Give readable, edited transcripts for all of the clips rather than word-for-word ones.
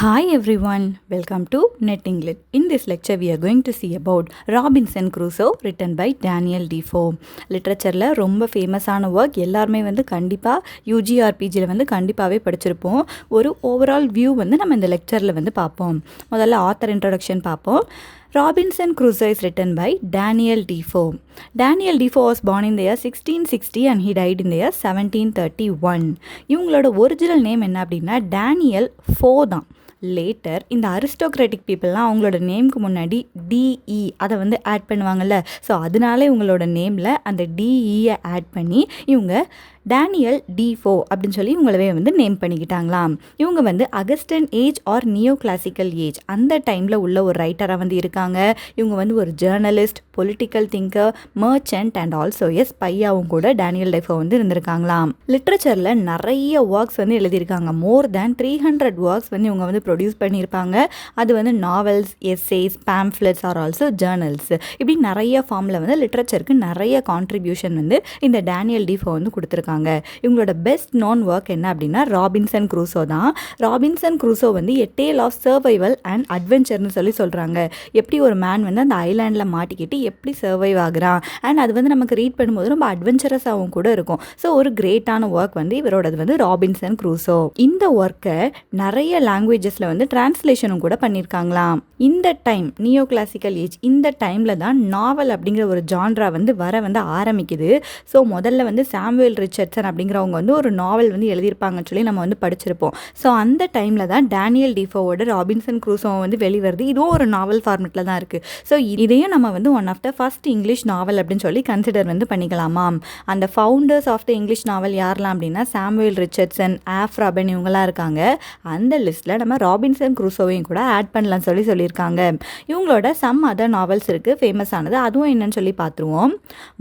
Hi everyone, welcome to Net English. In this lecture we are going to see about Robinson Crusoe written by Daniel Defoe. லிட்ரேச்சரில் ரொம்ப ஃபேமஸான work எல்லாருமே கண்டிப்பாக யூஜிஆர்பிஜியில் கண்டிப்பாகவே படிச்சிருப்போம். ஒரு overall view நம்ம இந்த லெக்சரில் பார்ப்போம். முதல்ல ஆத்தர் இன்ட்ரடக்ஷன் பார்ப்போம். Robinson Crusoe is written by Daniel Defoe. Daniel Defoe was born in the year 1660 and he died in the year 1731. இவங்களோட ஒரிஜினல் நேம் என்ன அப்படின்னா டேனியல் ஃபோ தான். லேட்டர் இந்த அரிஸ்டோக்ராட்டிக் பீப்புளெலாம் அவங்களோட நேமுக்கு முன்னாடி டிஇ அதை ஆட் பண்ணுவாங்கள்ல, ஸோ அதனால இவங்களோட நேமில் அந்த டிஇயை ஆட் பண்ணி இவங்க டேனியல் டீஃபோ அப்படின்னு சொல்லி இவங்களவே நேம் பண்ணிக்கிட்டாங்களாம். இவங்க Augustan age or neo classical age அந்த டைமில் உள்ள ஒரு ரைட்டராக இருக்காங்க. இவங்க ஒரு journalist, political thinker, merchant and also ஸ்பையாவும் கூட டேனியல் டீஃபோ இருந்திருக்காங்களாம். லிட்ரேச்சரில் நிறைய ஒர்க்ஸ் எழுதியிருக்காங்க. மோர் தேன் 300 ஒர்க்ஸ் இவங்க ப்ரொடியூஸ் பண்ணியிருப்பாங்க. அது novels, essays, pamphlets or also journals, இப்படி நிறைய ஃபார்மில் லிட்ரேச்சருக்கு நிறைய கான்ட்ரிபியூஷன் இந்த டேனியல் டீஃபோ கொடுத்துருக்காங்க. இவங்களோட பெஸ்ட் நோன் ஒர்க் என்ன அப்படின்னா ராபின்சன் க்ரூசோ தான். Robinson Crusoe a tale of survival and அட்வென்ச்சர்னு சொல்லி சொல்கிறாங்க. எப்படி ஒரு மேன் அந்த ஐலாண்டில் மாட்டிக்கிட்டு எப்படி சர்வைவ் ஆகுறான், அண்ட் அது நமக்கு ரீட் பண்ணும்போது ரொம்ப அட்வென்ச்சரஸாகவும் கூட இருக்கும். ஸோ ஒரு கிரேட்டான ஒர்க் இவரோடது ராபின்சன் க்ரூசோ. இந்த ஒர்க்கை நிறைய லாங்குவேஜஸில் டிரான்ஸ்லேஷனும் கூட பண்ணியிருக்காங்களாம். இந்த டைம் நியோ கிளாசிக்கல் ஏஜ், இந்த டைமில் தான் நாவல் அப்படிங்கிற ஒரு ஜான்ரா வர ஆரம்பிக்குது. ஸோ முதல்ல சாமுவேல் ரிச்சர்ட்சன் அப்படிங்கிறவங்க ஒரு நாவல் எழுதியிருப்பாங்கன்னு சொல்லி நம்ம படிச்சிருப்போம். ஸோ அந்த டைமில் தான் டேனியல் டீஃபோவோட ராபின்சன் க்ரூசோ வெளிவருது. இதுவும் ஒரு நாவல் ஃபார்மெட்டில் தான் இருக்குது. ஸோ இதையும் நம்ம one of the first English novel அப்படின்னு சொல்லி கன்சிடர் பண்ணிக்கலாமாம். அந்த founders of the English novel யாரெல்லாம் அப்படின்னா சாமுவேல் ரிச்சர்ட்சன், ஆஃப் ராபின், இவங்களாம் இருக்காங்க. அந்த லிஸ்ட்டில் நம்ம ராபின்சன் க்ரூசோவையும் கூட ஆட் பண்ணலாம்னு சொல்லியிருக்காங்க. இவங்களோட சம் அதர் நாவல்ஸ் இருக்குது ஃபேமஸானது. அதுவும் என்னன்னு சொல்லி பார்த்துருவோம்.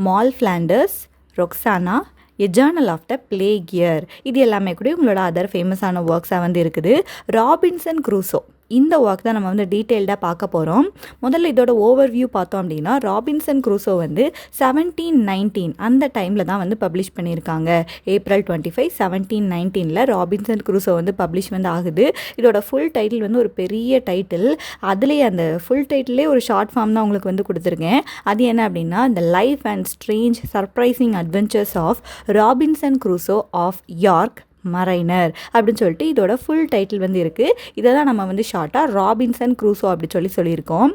Moll Flanders, Roxana, a journal of the plague year, இது எல்லாமே கூட இவங்களோட அதர் ஃபேமஸான ஒர்க்ஸாக இருக்குது. ராபின்சன் க்ரூசோ இந்த ஒர்க் தான் நம்ம டீட்டெயில்டாக பார்க்க போகிறோம். முதல்ல இதோட ஓவர் வியூ பார்த்தோம் அப்படின்னா ராபின்சன் க்ரூசோ 1719 அந்த டைமில் தான் பப்ளிஷ் பண்ணியிருக்காங்க. April 25, 1719 ராபின்சன் க்ரூசோ பப்ளிஷ் ஆகுது. இதோட ஃபுல் டைட்டில் ஒரு பெரிய டைட்டில். அதுலேயே அந்த ஃபுல் டைட்டிலே ஒரு ஷார்ட் ஃபார்ம் தான் உங்களுக்கு கொடுத்துருக்கேன். அது என்ன அப்படின்னா the life and strange surprising adventures of Robinson Crusoe of York mariner அப்படின்னு சொல்லிட்டு இதோட ஃபுல் டைட்டில் இருக்குது. இதை தான் நம்ம ஷார்ட்டாக ராபின்சன் க்ரூசோ அப்படி சொல்லியிருக்கோம்.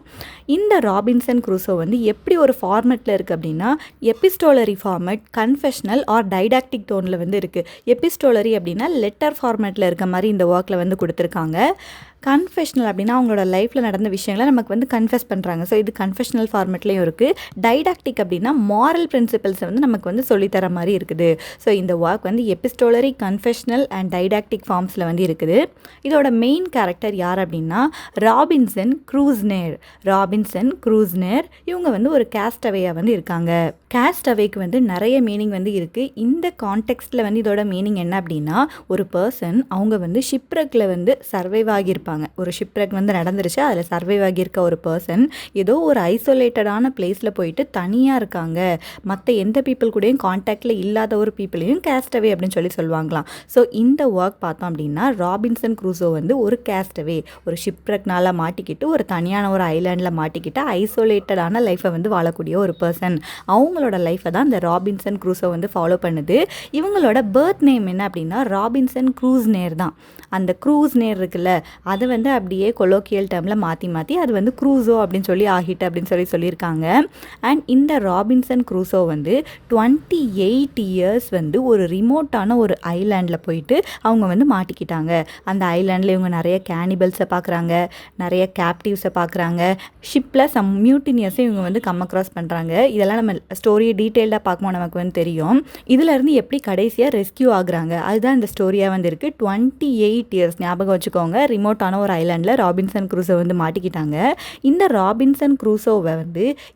இந்த ராபின்சன் க்ரூசோ எப்படி ஒரு ஃபார்மெட்டில் இருக்குது அப்படின்னா epistolary format, confessional or didactic டோனில் இருக்குது. எபிஸ்டோலரி அப்படின்னா லெட்டர் ஃபார்மெட்டில் இருக்க மாதிரி இந்த ஒர்க்கில் கொடுத்துருக்காங்க. கன்ஃபெஷனல் அப்படின்னா அவங்களோட லைஃப்பில் நடந்த விஷயங்களை நமக்கு கன்ஃபெஸ் பண்ணுறாங்க. ஸோ இது கன்ஃபெஷனல் ஃபார்மெட்லேயும் இருக்குது. டைடாக்டிக் அப்படின்னா மாரல் பிரின்சிபல்ஸை நமக்கு சொல்லித்தர மாதிரி இருக்குது. ஸோ இந்த work epistolary, confessional and didactic ஃபார்ம்ஸில் இருக்குது. இதோட மெயின் கேரக்டர் யார் அப்படின்னா ராபின்சன் க்ரூஸ்னேர். ராபின்சன் க்ரூஸ்னேர் இவங்க ஒரு கேஸ்டவேயாக இருக்காங்க. கேஸ்டவேக்கு நிறைய மீனிங் இருக்குது. இந்த கான்டெக்ஸ்டில் இதோட மீனிங் என்ன அப்படின்னா ஒரு பர்சன் அவங்க ஷிப்ரெக்கில் சர்வைவ் ஆகியிருப்பாங்க. ஒரு ஷிப்ரெக் நடந்துருச்சு, அதில் சர்வைவ் ஆகியிருக்க ஒரு பர்சன் ஏதோ ஒரு ஐசோலேட்டடான பிளேஸில் போயிட்டு தனியாக இருக்காங்க. மற்ற எந்த பீப்புள் கூடயும் கான்டாக்டில் இல்லாத ஒரு பீப்புளையும் கேஸ்டவே அப்படின்னு சொல்லுவாங்களாம். ஸோ இந்த ஒர்க் பார்த்தோம் அப்படின்னா ராபின்சன் க்ரூசோ ஒரு கேஸ்டவே, ஒரு ஷிப்ரெக்னால் மாட்டிக்கிட்டு ஒரு தனியான ஒரு ஐலாண்டில் மாட்டிக்கிட்டு ஐசோலேட்டடான லைஃப்பை வாழக்கூடிய ஒரு பர்சன். அவங்களோட லைஃப்பை தான் இந்த ராபின்சன் க்ரூசோ ஃபாலோ பண்ணுது. இவங்களோட பர்த் நேம் என்ன அப்படின்னா ராபின்சன் க்ரூஸ்னேர் தான். அந்த க்ரூஸ்னேர் இருக்குல்ல, அதை அப்படியே கொலோக்கியல் டேர்மில் மாற்றி அது க்ரூசோ அப்படின்னு சொல்லி ஆகிட்டு அப்படின்னு சொல்லியிருக்காங்க. அண்ட் இந்த ராபின்சன் க்ரூசோ 28 இயர்ஸ் ஒரு ரிமோட்டான ஒரு ஐலாண்டில் போயிட்டு அவங்க மாட்டிக்கிட்டாங்க. அந்த ஐலாண்டில் இவங்க நிறைய கேனிபல்ஸை பார்க்குறாங்க, நிறைய கேப்டிவ்ஸை பார்க்குறாங்க, ஷிப்பில் சம் மியூட்டினியஸை இவங்க கம் அக்ராஸ் பண்ணுறாங்க. இதெல்லாம் நம்ம ஸ்டோரியை டீட்டெயில்டாக பார்க்கும்போது நமக்கு தெரியும். இதிலேருந்து எப்படி கடைசியாக ரெஸ்கியூ ஆகுறாங்க அதுதான் இந்த ஸ்டோரியாக இருக்குது. 28 இயர்ஸ் ஞாபகம் வச்சுக்கோங்க. ரிமோட்டான ஒரு ஐலாண்டில் ராபின்சன் க்ரூசோ மாட்டிக்கிட்டாங்க. இந்த ராபின்சன் க்ரூசோவை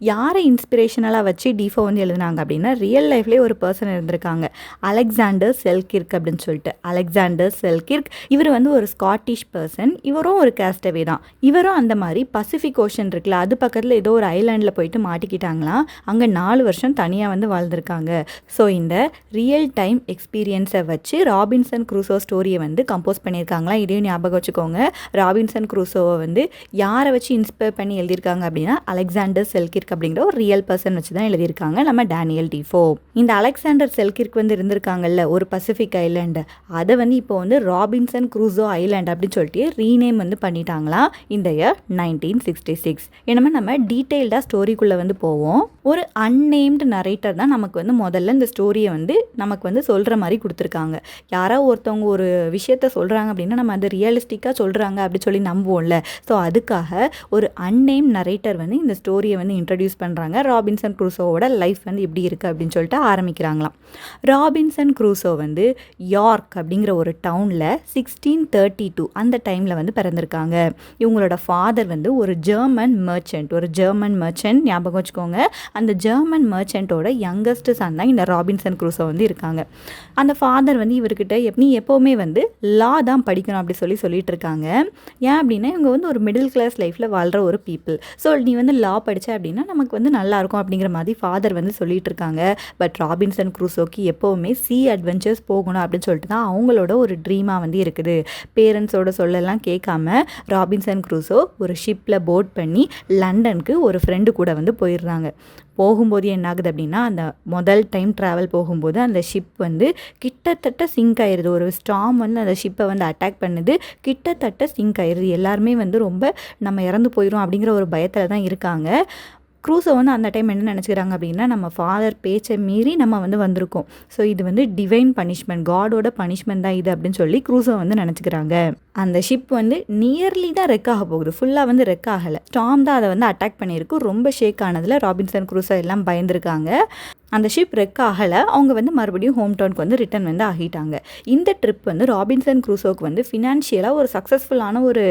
யாரை இன்ஸ்பிரேஷனலாக வச்சு டீஃபோ எழுதினாங்க அப்படின்னா ரியல் லைஃப்லேயே ஒரு பர்சன் இருந்திருக்காங்க, அலெக்சாண்டர் செல்கிர்க் அப்படின்னு சொல்லிட்டு. அலெக்சாண்டர் செல்கிர்க் இவர் ஒரு ஸ்காட்டிஷ் பர்சன். இவரும் ஒரு கேஸ்டவே தான். இவரும் அந்த மாதிரி பசிபிக் ஓஷன் இருக்குல்ல, அது பக்கத்தில் ஏதோ ஒரு ஐலாண்டில் போயிட்டு மாட்டிக்கிட்டாங்களாம். அங்கே 4 வருஷம் தனியாக வாழ்ந்திருக்காங்க. ஸோ இந்த ரியல் டைம் எக்ஸ்பீரியன்ஸை வச்சு ராபின்சன் க்ரூசோ ஸ்டோரியை கம்போஸ் பண்ணியிருக்காங்களா, இதையும் ஞாபகம் வச்சுக்கோங்க. ராபின்சன் குரூசோவை வந்து யாரை வச்சு இன்ஸ்பயர் பண்ணி எழுதியிருக்காங்க அப்படின்னா அலெக்சாண்டர் செல்கிர்க் அப்படிங்கிற ஒரு ரியல் பர்சன் வச்சு தான் எழுதியிருக்காங்க நம்ம டேனியல் டிஃபோ. இந்த அலெக்சாண்டர் செல்கிர்க் வந்து இருந்திருக்காங்கல்ல ஒரு பசிபிக் ஐலாண்டு, அதை வந்து இப்போ வந்து ராபின்சன் குரூசோ ஐலாண்ட் அப்படின்னு சொல்லிட்டு ரீநேம் வந்து பண்ணிட்டாங்களாம் இந்த இயர் 1966. என்னமா நம்ம டீட்டெயில்டாக ஸ்டோரிக்குள்ளே வந்து போவோம். ஒரு அன்னேம்டு நரேட்டர் தான் நமக்கு வந்து முதல்ல இந்த ஸ்டோரியை வந்து நமக்கு வந்து சொல்கிற மாதிரி கொடுத்துருக்காங்க. யாரோ ஒருத்தவங்க ஒரு விஷயத்த சொல்கிறாங்க அப்படின்னா நம்ம அது ரியலிஸ்டிக்காக சொல்கிறாங்க அப்படி சொல்லி நம்புவோம்ல. ஸோ அதுக்காக ஒரு அன்னேம் நரேட்டர் வந்து இந்த ஸ்டோரியை வந்து இன்ட்ரடியூஸ் பண்ணுறாங்க. ராபின்சன் குரூசோவோட லைஃப் வந்து எப்படி இருக்குது அப்படின்னு சொல்லிட்டு ஆரம்பிக்கிறாங்களாம். ராபின்சன் குரூசோ வந்து யார்க் அப்படிங்கிற ஒரு டவுனில் 1632 அந்த டைமில் வந்து பிறந்திருக்காங்க. இவங்களோட ஃபாதர் வந்து ஒரு ஜெர்மன் மர்ச்சன்ட் ஞாபகம் வச்சுக்கோங்க. அந்த ஜெர்மன் மர்ச்சன்ட்டோட யங்கஸ்ட் சன் தான் இந்த ராபின்சன் குரூசோ வந்து இருக்காங்க. அந்த ஃபாதர் வந்து இவர்கிட்ட நீ எப்போவுமே வந்து லா தான் படிக்கணும் அப்படி சொல்லிட்டு இருக்காங்க. ஏன் அப்படின்னா இவங்க வந்து ஒரு மிடில் கிளாஸ் லைஃப்பில் வாழ்கிற ஒரு பீப்புள். ஸோ நீ வந்து லா படித்த அப்படின்னா நமக்கு வந்து நல்லாயிருக்கும் அப்படிங்கிற மாதிரி ஃபாதர் வந்து சொல்லிட்டு இருக்காங்க. பட் ராபின்சன் குரூசோக்கு எப்போவுமே அட்வென்ச்சர்ஸ் போகணும் அப்படின்னு சொல்லிட்டு தான் அவங்களோட ஒரு ட்ரீமாக வந்து இருக்குது. பேரண்ட்ஸோட சொல்லலாம் கேட்காம ராபின்சன் குரூசோ ஒரு ஷிப்பில் போட் பண்ணி லண்டனுக்கு ஒரு ஃப்ரெண்டு கூட வந்து போயிடுறாங்க. போகும்போது என்ன ஆகுது அப்படின்னா அந்த முதல் டைம் ட்ராவல் போகும்போது அந்த ஷிப் வந்து கிட்டத்தட்ட சிங்க் ஆயிடுது. ஒரு ஸ்டார்ம் வந்து அந்த ஷிப்பை வந்து அட்டாக் பண்ணுது. கிட்டத்தட்ட சிங்க் ஆயிடுது. எல்லாருமே வந்து ரொம்ப நம்ம இறந்து போயிடும் அப்படிங்கிற ஒரு பயத்தில் தான் இருக்காங்க. க்ரூஸோ வந்து அந்த டைம் என்ன நினச்சிக்கிறாங்க அப்படின்னா நம்ம ஃபாதர் பேச்சை மீறி நம்ம வந்து வந்திருக்கோம். ஸோ இது வந்து டிவைன் பனிஷ்மெண்ட், காடோட பனிஷ்மெண்ட் தான் இது அப்படின்னு சொல்லி க்ரூஸோ வந்து நினச்சிக்கிறாங்க. அந்த ஷிப் வந்து நியர்லி தான் ரெக் ஆக போகுது, ஃபுல்லாக வந்து ரெக் ஆகலை. ஸ்டார்ம் தான் அதை வந்து அட்டாக் பண்ணியிருக்கு. ரொம்ப ஷேக் ஆனதில் ராபின்சன் குரூசோ எல்லாம் பயந்துருக்காங்க. அந்த ஷிப் ரெக் ஆகலை. அவங்க வந்து மறுபடியும் ஹோம் டவுனுக்கு வந்து ரிட்டர்ன் வந்து ஆகிட்டாங்க. இந்த ட்ரிப் வந்து ராபின்சன் குரூசோக்கு வந்து ஃபினான்ஷியலாக ஒரு சக்ஸஸ்ஃபுல்லான ஒரு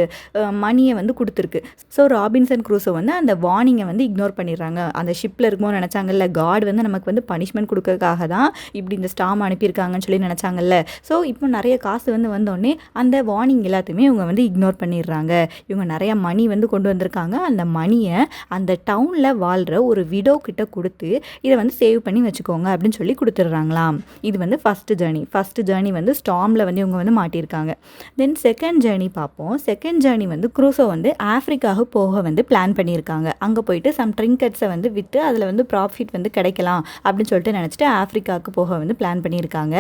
மணியை வந்து கொடுத்துருக்கு. ஸோ ராபின்சன் குரூசோ வந்து அந்த வார்னிங்கை வந்து இக்னோர் பண்ணிடுறாங்க. அந்த ஷிப்பில் இருக்கும்போது நினச்சாங்கல்ல காட் வந்து நமக்கு வந்து பனிஷ்மெண்ட் கொடுக்கறதுக்காக தான் இப்படி இந்த ஸ்டார்ம் அனுப்பியிருக்காங்கன்னு சொல்லி நினச்சாங்கல்ல. ஸோ இப்போ நிறைய காசு வந்து வந்தோடனே அந்த வார்னிங் எல்லாத்தையுமே இவங்க வந்து இக்னோர் பண்ணிடுறாங்க. இவங்க நிறையா மணி வந்து கொண்டு வந்திருக்காங்க. அந்த மணியை அந்த டவுனில் வாழ்கிற ஒரு விடோ கிட்ட கொடுத்து இதை வந்து சேவ் பண்ணி வச்சுக்கோங்க அப்படின்னு சொல்லி கொடுத்துட்றாங்களாம். இது வந்து ஃபஸ்ட்டு ஜேர்னி வந்து ஸ்டார்மில் வந்து இவங்க வந்து மாட்டியிருக்காங்க. தென் செகண்ட் ஜேர்னி பார்ப்போம். செகண்ட் ஜேர்னி வந்து குரூசோ வந்து ஆஃப்ரிக்காவுக்கு போக வந்து பிளான் பண்ணியிருக்காங்க. அங்கே போயிட்டு சம் ட்ரிங்கட்ஸை வந்து விற்று அதில் வந்து ப்ராஃபிட் வந்து கிடைக்கலாம் அப்படின்னு சொல்லிட்டு நினச்சிட்டு ஆஃப்ரிக்காவுக்கு போக வந்து பிளான் பண்ணியிருக்காங்க.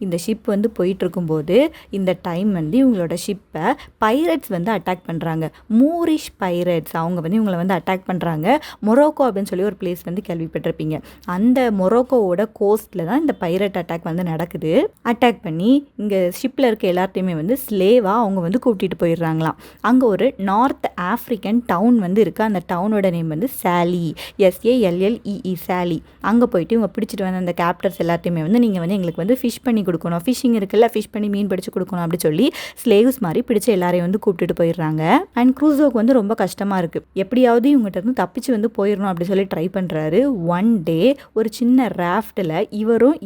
இந்த ஷிப் வந்து போயிட்டு இருக்கும்போது இந்த டைம் வந்து இவங்களோட ஷிப்பை பைரட்ஸ் வந்து அட்டாக் பண்ணுறாங்க. மூரிஷ் பைரட்ஸ் அவங்க வந்து இவங்களை வந்து அட்டாக் பண்ணுறாங்க. மொரோக்கோ அப்படின்னு சொல்லி ஒரு பிளேஸ் வந்து கேள்விப்பட்டிருப்பீங்க. அந்த மொரோக்கோவோட கோஸ்ட்டில் தான் இந்த பைரட் அட்டாக் வந்து நடக்குது. அட்டாக் பண்ணி இங்கே ஷிப்பில் இருக்க எல்லாத்தையுமே வந்து ஸ்லேவாக அவங்க வந்து கூட்டிகிட்டு போயிடுறாங்களாம். அங்கே ஒரு நார்த் ஆஃப்ரிக்கன் டவுன் வந்து இருக்குது. அந்த டவுனோட நேம் வந்து சாலி, SALLEE சாலி. அங்கே போயிட்டு இவங்க பிடிச்சிட்டு வந்து அந்த கேப்டர்ஸ் எல்லாத்தையுமே வந்து நீங்கள் வந்து எங்களுக்கு வந்து ஃபிஷ் பண்ணி கொடுக்கணும், ஃபிஷ்ஷிங் இருக்குல்ல, ஃபிஷ் பண்ணி மீன் பிடிச்சி கொடுக்கணும் அப்படி சொல்லி ஸ்லேவ்ஸ் மாதிரி பிடிச்சி எல்லாரையும் வந்து கூப்பிட்டுட்டு போயிடுறாங்க. அண்ட் க்ரூசோக்கு வந்து ரொம்ப கஷ்டமாக இருக்குது. எப்படியாவது இவங்ககிட்ட இருந்து தப்பிச்சு வந்து போயிடணும் அப்படி சொல்லி ட்ரை பண்ணுறாரு. ஒன் டே ஒரு சின்ன ராஃப்டில்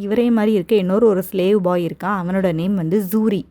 இவரே மாதிரி இருக்க இன்னொரு ஒரு ஸ்லேவ் பாய் இருக்கான். அவனோட நேம் வந்து ஜூரி,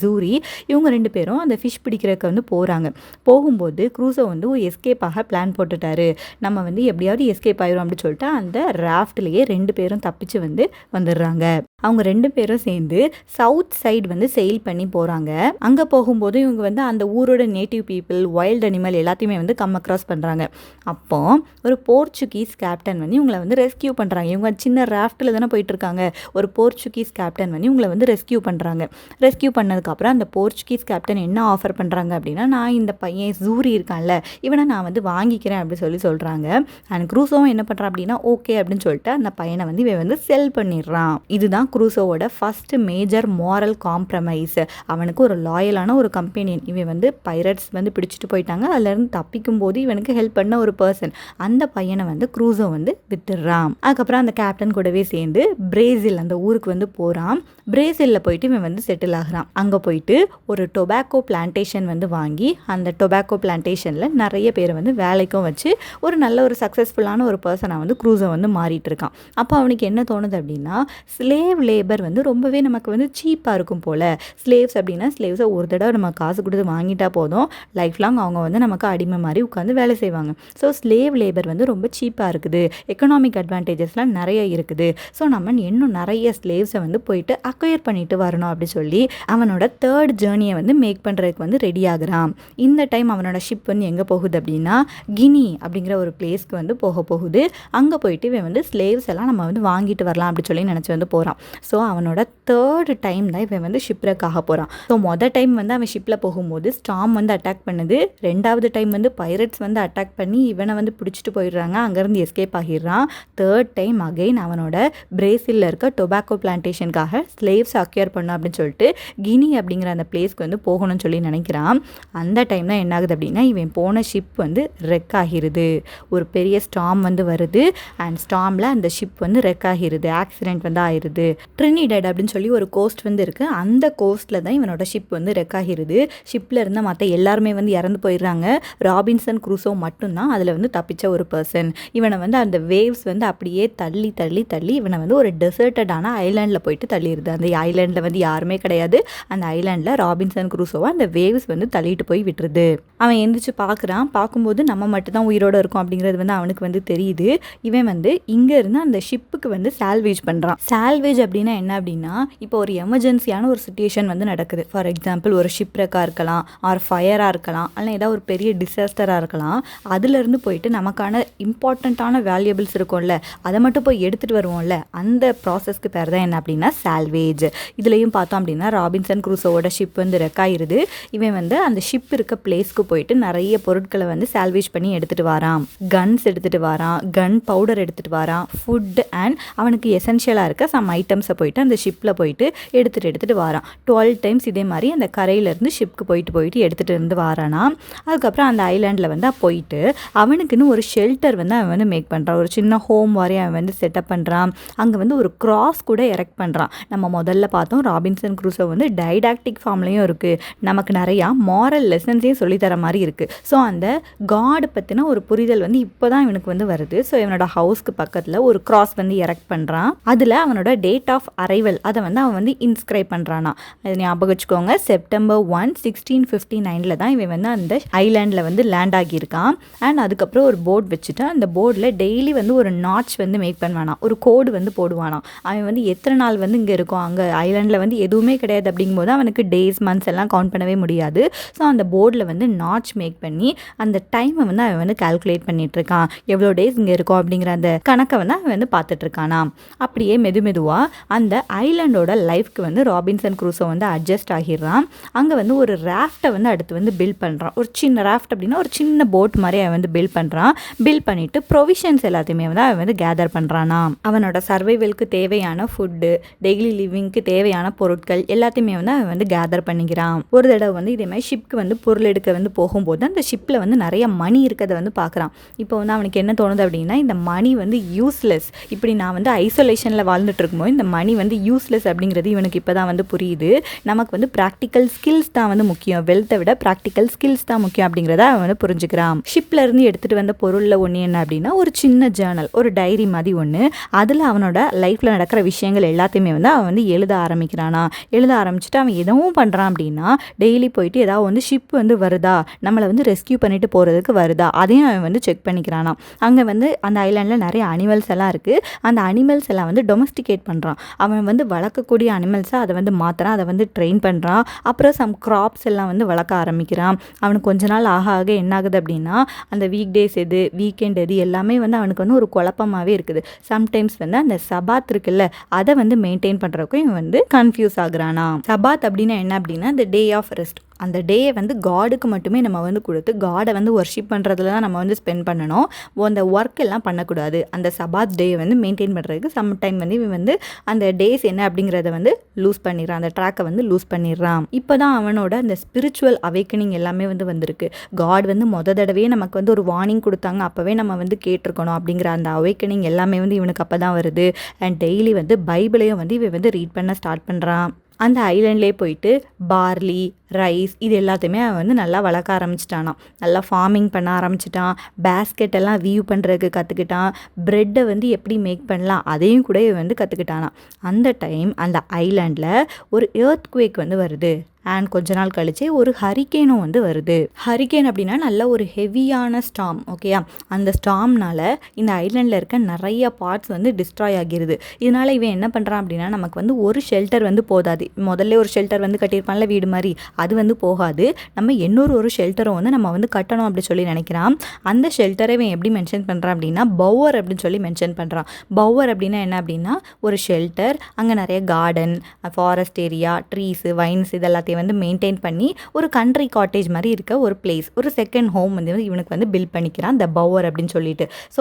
ஜூரி. இவங்க ரெண்டு பேரும் அந்த ஃபிஷ் பிடிக்கிறதுக்கு வந்து போகிறாங்க. போகும்போது க்ரூசோ வந்து ஒரு எஸ்கேப்பாக பிளான் போட்டுட்டாரு. நம்ம வந்து எப்படியாவது எஸ்கேப் ஆயிரும் அப்படின்னு சொல்லிட்டு அந்த ராஃப்ட்லேயே ரெண்டு பேரும் தப்பிச்சு வந்து வந்துடுறாங்க. அவங்க ரெண்டு பேரும் சேர்ந்து சவுத் சைடு வந்து செயில் பண்ணி போகிறாங்க. அங்கே போகும்போது இவங்க வந்து அந்த ஊரோட நேட்டிவ் பீப்புள், வைல்ட் அனிமல் எல்லாத்தையுமே வந்து கம் அக்ராஸ் பண்ணுறாங்க. அப்போ ஒரு போர்ச்சுகீஸ் கேப்டன் வந்து இவங்களை வந்து ரெஸ்கியூ பண்ணுறாங்க. இவங்க சின்ன ராஃப்டில் தானே போயிட்டுருக்காங்க. ஒரு போர்ச்சுகீஸ் கேப்டன் வந்து இவங்களை வந்து ரெஸ்கியூ பண்ணுறாங்க. ரெஸ்கியூ பண்ணதுக்கப்புறம் அந்த போர்ச்சுகீஸ் கேப்டன் என்ன ஆஃபர் பண்ணுறாங்க அப்படின்னா, நான் இந்த பையன் ஜூரி இருக்கான்ல இவனை நான் வந்து வாங்கிக்கிறேன் அப்படி சொல்கிறாங்க. அண்ட் க்ரூசோவும் என்ன பண்ணுறான் அப்படின்னா ஓகே அப்படின்னு சொல்லிட்டு அந்த பையனை வந்து இவன் வந்து செல் பண்ணிடுறான். இதுதான் க்ரூசோவோட ஃபர்ஸ்ட் மேஜர் மாரல் காம்ப்ரமைஸ். அவனுக்கு ஒரு லாயலான ஒரு கம்பெனியன். இவன் வந்து பைரட்ஸ் வந்து பிடிச்சிட்டு போயிட்டாங்க. அதுலேருந்து தப்பிக்கும் போது இவனுக்கு ஹெல்ப் பண்ண ஒரு பர்சன். அந்த பையனை வந்து க்ரூசோ வந்து வித்துடுறான். அதுக்கப்புறம் அந்த கேப்டன் கூடவே சேர்ந்து பிரேசில் அந்த ஊருக்கு வந்து போகிறான். பிரேசிலில் போயிட்டு இவன் வந்து செட்டில் ஆகிறான். அங்கே போயிட்டு ஒரு டொபாக்கோ பிளான்டேஷன் வந்து வாங்கி அந்த டொபாக்கோ பிளான்டேஷனில் நிறைய பேரை வந்து வேலைக்கும் வச்சு ஒரு நல்ல ஒரு சக்ஸஸ்ஃபுல்லான ஒரு பர்சனாக வந்து க்ரூசோ வந்து மாறிட்டு இருக்கான். அப்போ அவனுக்கு என்ன தோணுது அப்படின்னா, ஸ்லேவ் லேபர் வந்து ரொம்பவே நமக்கு வந்து சீப்பாக இருக்கும் போல். ஸ்லேவ்ஸ் அப்படின்னா ஸ்லேவ்ஸை ஒரு தடவை நம்ம காசு கொடுத்து வாங்கிட்டா போதும், லைஃப் லாங் அவங்க வந்து நமக்கு அடிமை மாதிரி உட்காந்து வேலை செய்வாங்க. ஸோ ஸ்லேவ் லேபர் வந்து ரொம்ப சீப்பாக இருக்குது, எக்கனாமிக் அட்வான்டேஜஸ்லாம் நிறைய இருக்குது. ஸோ நம்ம இன்னும் நிறைய ஸ்லேவ்ஸை வந்து போயிட்டு அக்வயர் பண்ணிட்டு வரணும் அப்படின்னு சொல்லி அவனோட தேர்ட் ஜேர்னியை வந்து மேக் பண்ணுறதுக்கு வந்து ரெடி ஆகுறான். இந்த டைம் அவனோட ஷிப் வந்து எங்கே போகுது அப்படின்னா கினி அப்படிங்கிற ஒரு பிளேஸ்க்கு வந்து போகுது. அங்கே போயிட்டு இவன் வந்து ஸ்லேவ்ஸ் எல்லாம் நம்ம வந்து வாங்கிட்டு வரலாம் அப்படி சொல்லி நினச்சி வந்து போகிறான். ஸோ அவனோட தேர்ட் டைம் தான் இவன் வந்து ஷிப்ரக் ஆக போகிறான். ஸோ மொதல் டைம் வந்து அவன் ஷிப்பில் போகும்போது ஸ்டார்ம் வந்து அட்டாக் பண்ணுது. ரெண்டாவது டைம் வந்து பைரட்ஸ் வந்து அட்டாக் பண்ணி இவனை வந்து பிடிச்சிட்டு போயிடுறாங்க, அங்கேருந்து எஸ்கேப் ஆகிடுறான். தேர்ட் டைம் அகைன் அவனோட பிரேசிலில் இருக்க டொபாக்கோ பிளான்டேஷனுக்காக ஸ்லேவ்ஸ் அக்யூர் பண்ணும் அப்படின்னு சொல்லிட்டு கினி அப்படிங்கிற அந்த பிளேஸ்க்கு வந்து போகணும்னு சொல்லி நினைக்கிறான். அந்த டைம் தான் என்ன ஆகுது அப்படின்னா இவன் போன ஷிப் வந்து ரெக் ஆகிருது. ஒரு பெரிய ஸ்டார்ம் வந்து வருது அண்ட் ஸ்டார்மில் அந்த ஷிப் வந்து ரெக் ஆகிருது, ஆக்சிடென்ட் வந்து ஆயிடுது. ட்ரினிடட் அப்படின்னு சொல்லி ஒரு கோஸ்ட் வந்து இருக்குது, அந்த கோஸ்ட்டில் தான் இவனோட ஷிப் வந்து ரெக் ஆகிருது. ஷிப்பில் இருந்த மற்ற எல்லாருமே வந்து இறந்து போயிடுறாங்க. ராபின்சன் குரூசோ மட்டும்தான் அதில் வந்து தப்பிச்ச ஒரு பர்சன். இவனை வந்து அந்த வேவ்ஸ் வந்து அப்படியே தள்ளி தள்ளி தள்ளி இவனை வந்து ஒரு டெசர்ட்டடான ஐலாண்டில் போயிட்டு தள்ளிடுது. அந்த ஐலாண்டில் வந்து யாருமே கிடையாது. அந்த ஐலாண்டில் ராபின்சன் குரூசோவை அந்த வேவ்ஸ் வந்து தள்ளிட்டு போய் விட்டுருது. அவன் எந்திரிச்சு பார்க்குறான். பார்க்கும்போது நம்ம மட்டும் தான் உயிரோடு இருக்கும் அப்படிங்கிறது வந்து அவனுக்கு வந்து தெரியுது. இவன் வந்து இங்கேருந்து அந்த ஷிப்புக்கு வந்து சால்வேஜ் பண்ணுறான். சால்வேஜ் அப்படின்னா என்ன அப்படின்னா இப்போ ஒரு எமர்ஜென்சியான ஒரு சுச்சுவேஷன் வந்து நடக்குது. ஃபார் எக்ஸாம்பிள் ஒரு ஷிப்ரெக்காக இருக்கலாம், ஆர் ஃபயராக இருக்கலாம், அல்ல ஏதாவது ஒரு பெரிய டிசாஸ்டராக இருக்கலாம். அதுலேருந்து போயிட்டு நமக்கான இம்பார்ட்டண்ட்டான வேல்யூபிள்ஸ் இருக்கும்ல, அதை மட்டும் போய் எடுத்துகிட்டு வருவோம்ல, அந்த ப்ராசஸ்க்கு பேர் தான் என்ன அப்படின்னா சால்வேஜ். இதுலேயும் பார்த்தோம் அப்படின்னா ராபின்சன் குரூசோவோட ஷிப் வந்து ரெக்காயிருது. இவன் வந்து அந்த ஷிப் இருக்க பிளேஸ்க்கு போயிட்டு நிறைய பொருட்களை வந்து சால்வேஜ் பண்ணி எடுத்துகிட்டு வரான். கன்ஸ் எடுத்துகிட்டு வரான், கன் பவுடர் எடுத்துகிட்டு வரான், ஃபுட் அண்ட் அவனுக்கு எசென்ஷியலாக இருக்க சம் ஐட்டம்ஸை போயிட்டு அந்த ஷிப்பில் போயிட்டு எடுத்துகிட்டு வரான். 12 டைம்ஸ் இதே மாதிரி அந்த கரையிலேருந்து ஷிப்புக்கு போயிட்டு எடுத்துகிட்டு இருந்து வரானா. அதுக்கப்புறம் அந்த ஐலாண்டில் வந்து போயிட்டு அவனுக்குன்னு ஒரு ஷெல்டர் வந்து அவன் வந்து மேக் பண்ணுறான். ஒரு சின்ன ஹோம் மாதிரி அவன் வந்து செட்டப் பண்ணுறான். அங்கே வந்து ஒரு கிராஸ் கூட எரெக்ட் பண்ணுறான். நம்ம முதல்ல பார்த்தோம் ராபின்சன் குரூசோ வந்து டைடாக்டிக் ஃபார்ம்லேயும் இருக்குது, நமக்கு நிறையா மாரல் லெசன்ஸையும் சொல்லித்தர மாதிரி இருக்குது. ஸோ அந்த காட் பற்றின ஒரு புரிதல் வந்து இப்போ தான் இவனுக்கு வந்து வருது. ஸோ இவனோட ஹவுஸ்க்கு பக்கத்தில் ஒரு கிராஸ் வந்து எரெக்ட் பண்ணுறான். அதில் அவனோட டேட் ஆஃப் அரைவல் அதை வந்து அவன் வந்து இன்ஸ்கிரைப் பண்ணுறானா. அது ஞாபகம் வச்சுக்கோங்க, செப்டம்பர் 1, 1659 தான் இவன் வந்து அந்த ஐலாண்டில் வந்து லேண்ட் ஆகியிருக்கான். அண்ட் அதுக்கப்புறம் ஒரு போர்டு வச்சுட்டு அந்த போர்டில் டெய்லி வந்து ஒரு நாட்ச் வந்து மேக் பண்ணுவானா, ஒரு கோடு வந்து போடுவானா. அவன் வந்து எத்தனை நாள் வந்து இங்கே இருக்கும், அங்கே ஐலாண்டில் வந்து எதுவுமே கிடையாது அப்படிங்கும்போது அவனுக்கு டேஸ் மந்த்ஸ் எல்லாம் கவுண்ட் பண்ணவே முடியாது. ஸோ அந்த போர்டில் வந்து நாட்ச் மேக் பண்ணி அந்த டைமை வந்து அவன் வந்து கால்குலேட் பண்ணிட்டு இருக்கான். எவ்வளோ டேஸ் இங்கே இருக்கும் அப்படிங்கிற அந்த கணக்கை வந்து அவன் வந்து பார்த்துட்டு இருக்கானா. அப்படியே மெதுவாக அந்த ஐலாண்டோட லைஃப்க்கு வந்து ராபின்சன் குரூசோ வந்து அட்ஜஸ்ட் ஆகிடுறான். அங்கே வந்து ஒரு ராஃப்டை வந்து அடுத்து வந்து பில்ட் பண்ணுறான். ஒரு சின்ன ராஃப்ட் அப்படின்னா ஒரு சின்ன போட் மாதிரி அவன் வந்து பில்ட் பண்ணுறான். பில்ட் பண்ணிட்டு ப்ரொவிஷன்ஸ் எல்லாத்தையுமே வந்து அவன் வந்து கேதர் பண்ணுறானா. அவனோட சர்வைவலுக்கு தேவையான ஃபுட்டு, டெய்லி லிவிங்க்கு தேவையான பொருட்கள் எல்லாத்தையுமே வந்து அவன் வந்து கேதர் பண்ணிக்கிறான். ஒரு தடவை வந்து இதே மாதிரி ஷிப்க்கு வந்து பொருள் எடுக்க வந்து போகும்போது அந்த ஷிப்பில் வந்து நிறைய மணி இருக்கிறத வந்து பார்க்குறான். இப்போ வந்து அவனுக்கு என்ன தோணுது அப்படின்னா இந்த மணி வந்து யூஸ்லெஸ். இப்படி நான் வந்து ஐசோலேஷனில் வாழ்ந்துட்டு இருக்கும்போது இந்த மணி வந்து யூஸ்லெஸ் அப்படிங்கிறது இவனுக்கு இப்போ தான் வந்து புரியுது. நமக்கு வந்து ப்ராக்டிக்கல் ஸ்கில்ஸ் தான் வந்து முக்கியம், வெல்த்தை விட ப்ராக்டிக்கல் ஸ்கில்ஸ் தான் முக்கியம் அப்படிங்கிறத அவன் வந்து புரிஞ்சுக்கிறான். ஷிப்பில் இருந்து எடுத்துகிட்டு வந்த பொருளில் ஒன்று என்ன அப்படின்னா ஒரு சின்ன ஜேர்னல், ஒரு டைரி மாதிரி ஒன்று. அதில் அவனோட லைஃப்பில் நடக்கிற விஷயங்கள் எல்லாத்தையுமே வந்து அவன் வந்து எழுத ஆரம்பிக்கிறானா. எழுத ஆரம்பிச்சுட்டு அவன் எதுவும் பண்ணுறான் அப்படின்னா டெய்லி போயிட்டு ஏதாவது வந்து ஷிப் வந்து வருதா, நம்மளை வந்து ரெஸ்கியூ பண்ணிட்டு போகிறதுக்கு வருதா, அதையும் அவன் வந்து செக் பண்ணிக்கிறானா. அங்கே வந்து அந்த ஐலாண்டில் நிறைய அனிமல்ஸ் எல்லாம் இருக்குது. அந்த அனிமல்ஸ் எல்லாம் வந்து டொமஸ்டிகேட் பண்ணுறான். அவன் வந்து வளர்க்கக்கூடிய அனிமல்ஸை அதை வந்து மாற்றுறான், அதை வந்து ட்ரெயின் பண்ணுறான். அப்புறம் சம் கிராப்ஸ் எல்லாம் வந்து வளர்க்க ஆரம்பிக்கிறான். அவனுக்கு கொஞ்ச நாள் ஆக என்ன ஆகுது அப்படின்னா அந்த வீக் டேஸ் எது, வீக்கெண்ட் எது எல்லாமே வந்து அவனுக்கு வந்து ஒரு குழப்பமாகவே இருக்குது. சம்டைம்ஸ் வந்து அந்த சபாத் இருக்குல்ல, அதை வந்து மெயின்டைன் பண்ணுறதுக்கும் இவன் வந்து கன்ஃபியூஸ் ஆகுறானா. சபாத் அப்படின்னா என்ன அப்படின்னா இந்த டே ஆஃப் ரெஸ்ட். அந்த டேயை வந்து காடுக்கு மட்டுமே நம்ம வந்து கொடுத்து காடை வந்து ஒர்ஷிப் பண்ணுறதுல தான் நம்ம வந்து ஸ்பெண்ட் பண்ணணும். அந்த ஒர்க் எல்லாம் பண்ணக்கூடாது. அந்த சபாத் டேயை வந்து மெயின்டைன் பண்ணுறதுக்கு சம்டைம் வந்து இவன் வந்து அந்த டேஸ் என்ன அப்படிங்கிறத வந்து லூஸ் பண்ணிடுறான், அந்த ட்ராக்கை வந்து லூஸ் பண்ணிடுறான். இப்போ தான் அவனோட அந்த ஸ்பிரிச்சுவல் அவேக்கனிங் எல்லாமே வந்து வந்திருக்கு. காட் வந்து தடவையே நமக்கு வந்து ஒரு வார்னிங் கொடுத்தாங்க, அப்போவே நம்ம வந்து கேட்டிருக்கணும் அப்படிங்கிற அந்த அவேக்கனிங் எல்லாமே வந்து இவனுக்கு அப்போ தான் வருது. அண்ட் டெய்லி வந்து பைபிளையும் வந்து இவன் வந்து ரீட் பண்ண ஸ்டார்ட் பண்ணுறான். அந்த ஐலாண்ட்லேயே போயிட்டு பார்லி, ரைஸ் இது எல்லாத்தையுமே அவன் வந்து நல்லா வளர்க்க ஆரம்பிச்சிட்டானான். நல்லா ஃபார்மிங் பண்ண ஆரம்பிச்சிட்டான். பேஸ்கெட் எல்லாம் வீவ் பண்ணுறதுக்கு கற்றுக்கிட்டான். ப்ரெட்டை வந்து எப்படி மேக் பண்ணலாம் அதையும் கூட இவன் வந்து கற்றுக்கிட்டானான். அந்த டைம் அந்த ஐலாண்டில் ஒரு எர்த்குவேக் வந்து வருது. அண்ட் கொஞ்ச நாள் கழிச்சு ஒரு ஹரிக்கேனும் வந்து வருது. ஹரிக்கேன் அப்படின்னா நல்ல ஒரு ஹெவியான ஸ்டார்ம். ஓகேயா, அந்த ஸ்டார்ம்னால இந்த ஐலாண்டில் இருக்க நிறைய பார்ட்ஸ் வந்து டிஸ்ட்ராய் ஆகிருது. இதனால் இவன் என்ன பண்ணுறான் அப்படின்னா, நமக்கு வந்து ஒரு ஷெல்டர் வந்து போதாது. முதல்ல ஒரு ஷெல்டர் வந்து கட்டியிருப்பான்ல வீடு மாதிரி, அது வந்து போகாது. நம்ம ஒரு ஷெல்டரும் வந்து நம்ம வந்து கட்டணும் அப்படின்னு சொல்லி நினைக்கிறான். அந்த ஷெல்டரை இவன் எப்படி மென்ஷன் பண்ணுறான் அப்படின்னா பவர் அப்படின்னு சொல்லி மென்ஷன் பண்ணுறான். பவர் அப்படின்னா என்ன அப்படின்னா ஒரு ஷெல்டர், அங்கே நிறைய garden, forest area, trees, wines இதெல்லாத்தையும் வந்து மெயின்டைன் பண்ணி ஒரு கண்ட்ரி காட்டேஜ் மாதிரி இருக்க ஒரு பிளேஸ், ஒரு செகண்ட் ஹோம் வந்து இவனுக்கு வந்து பில்ட் பண்ணிக்கிறான் த பவர் அப்படின்னு சொல்லிட்டு. ஸோ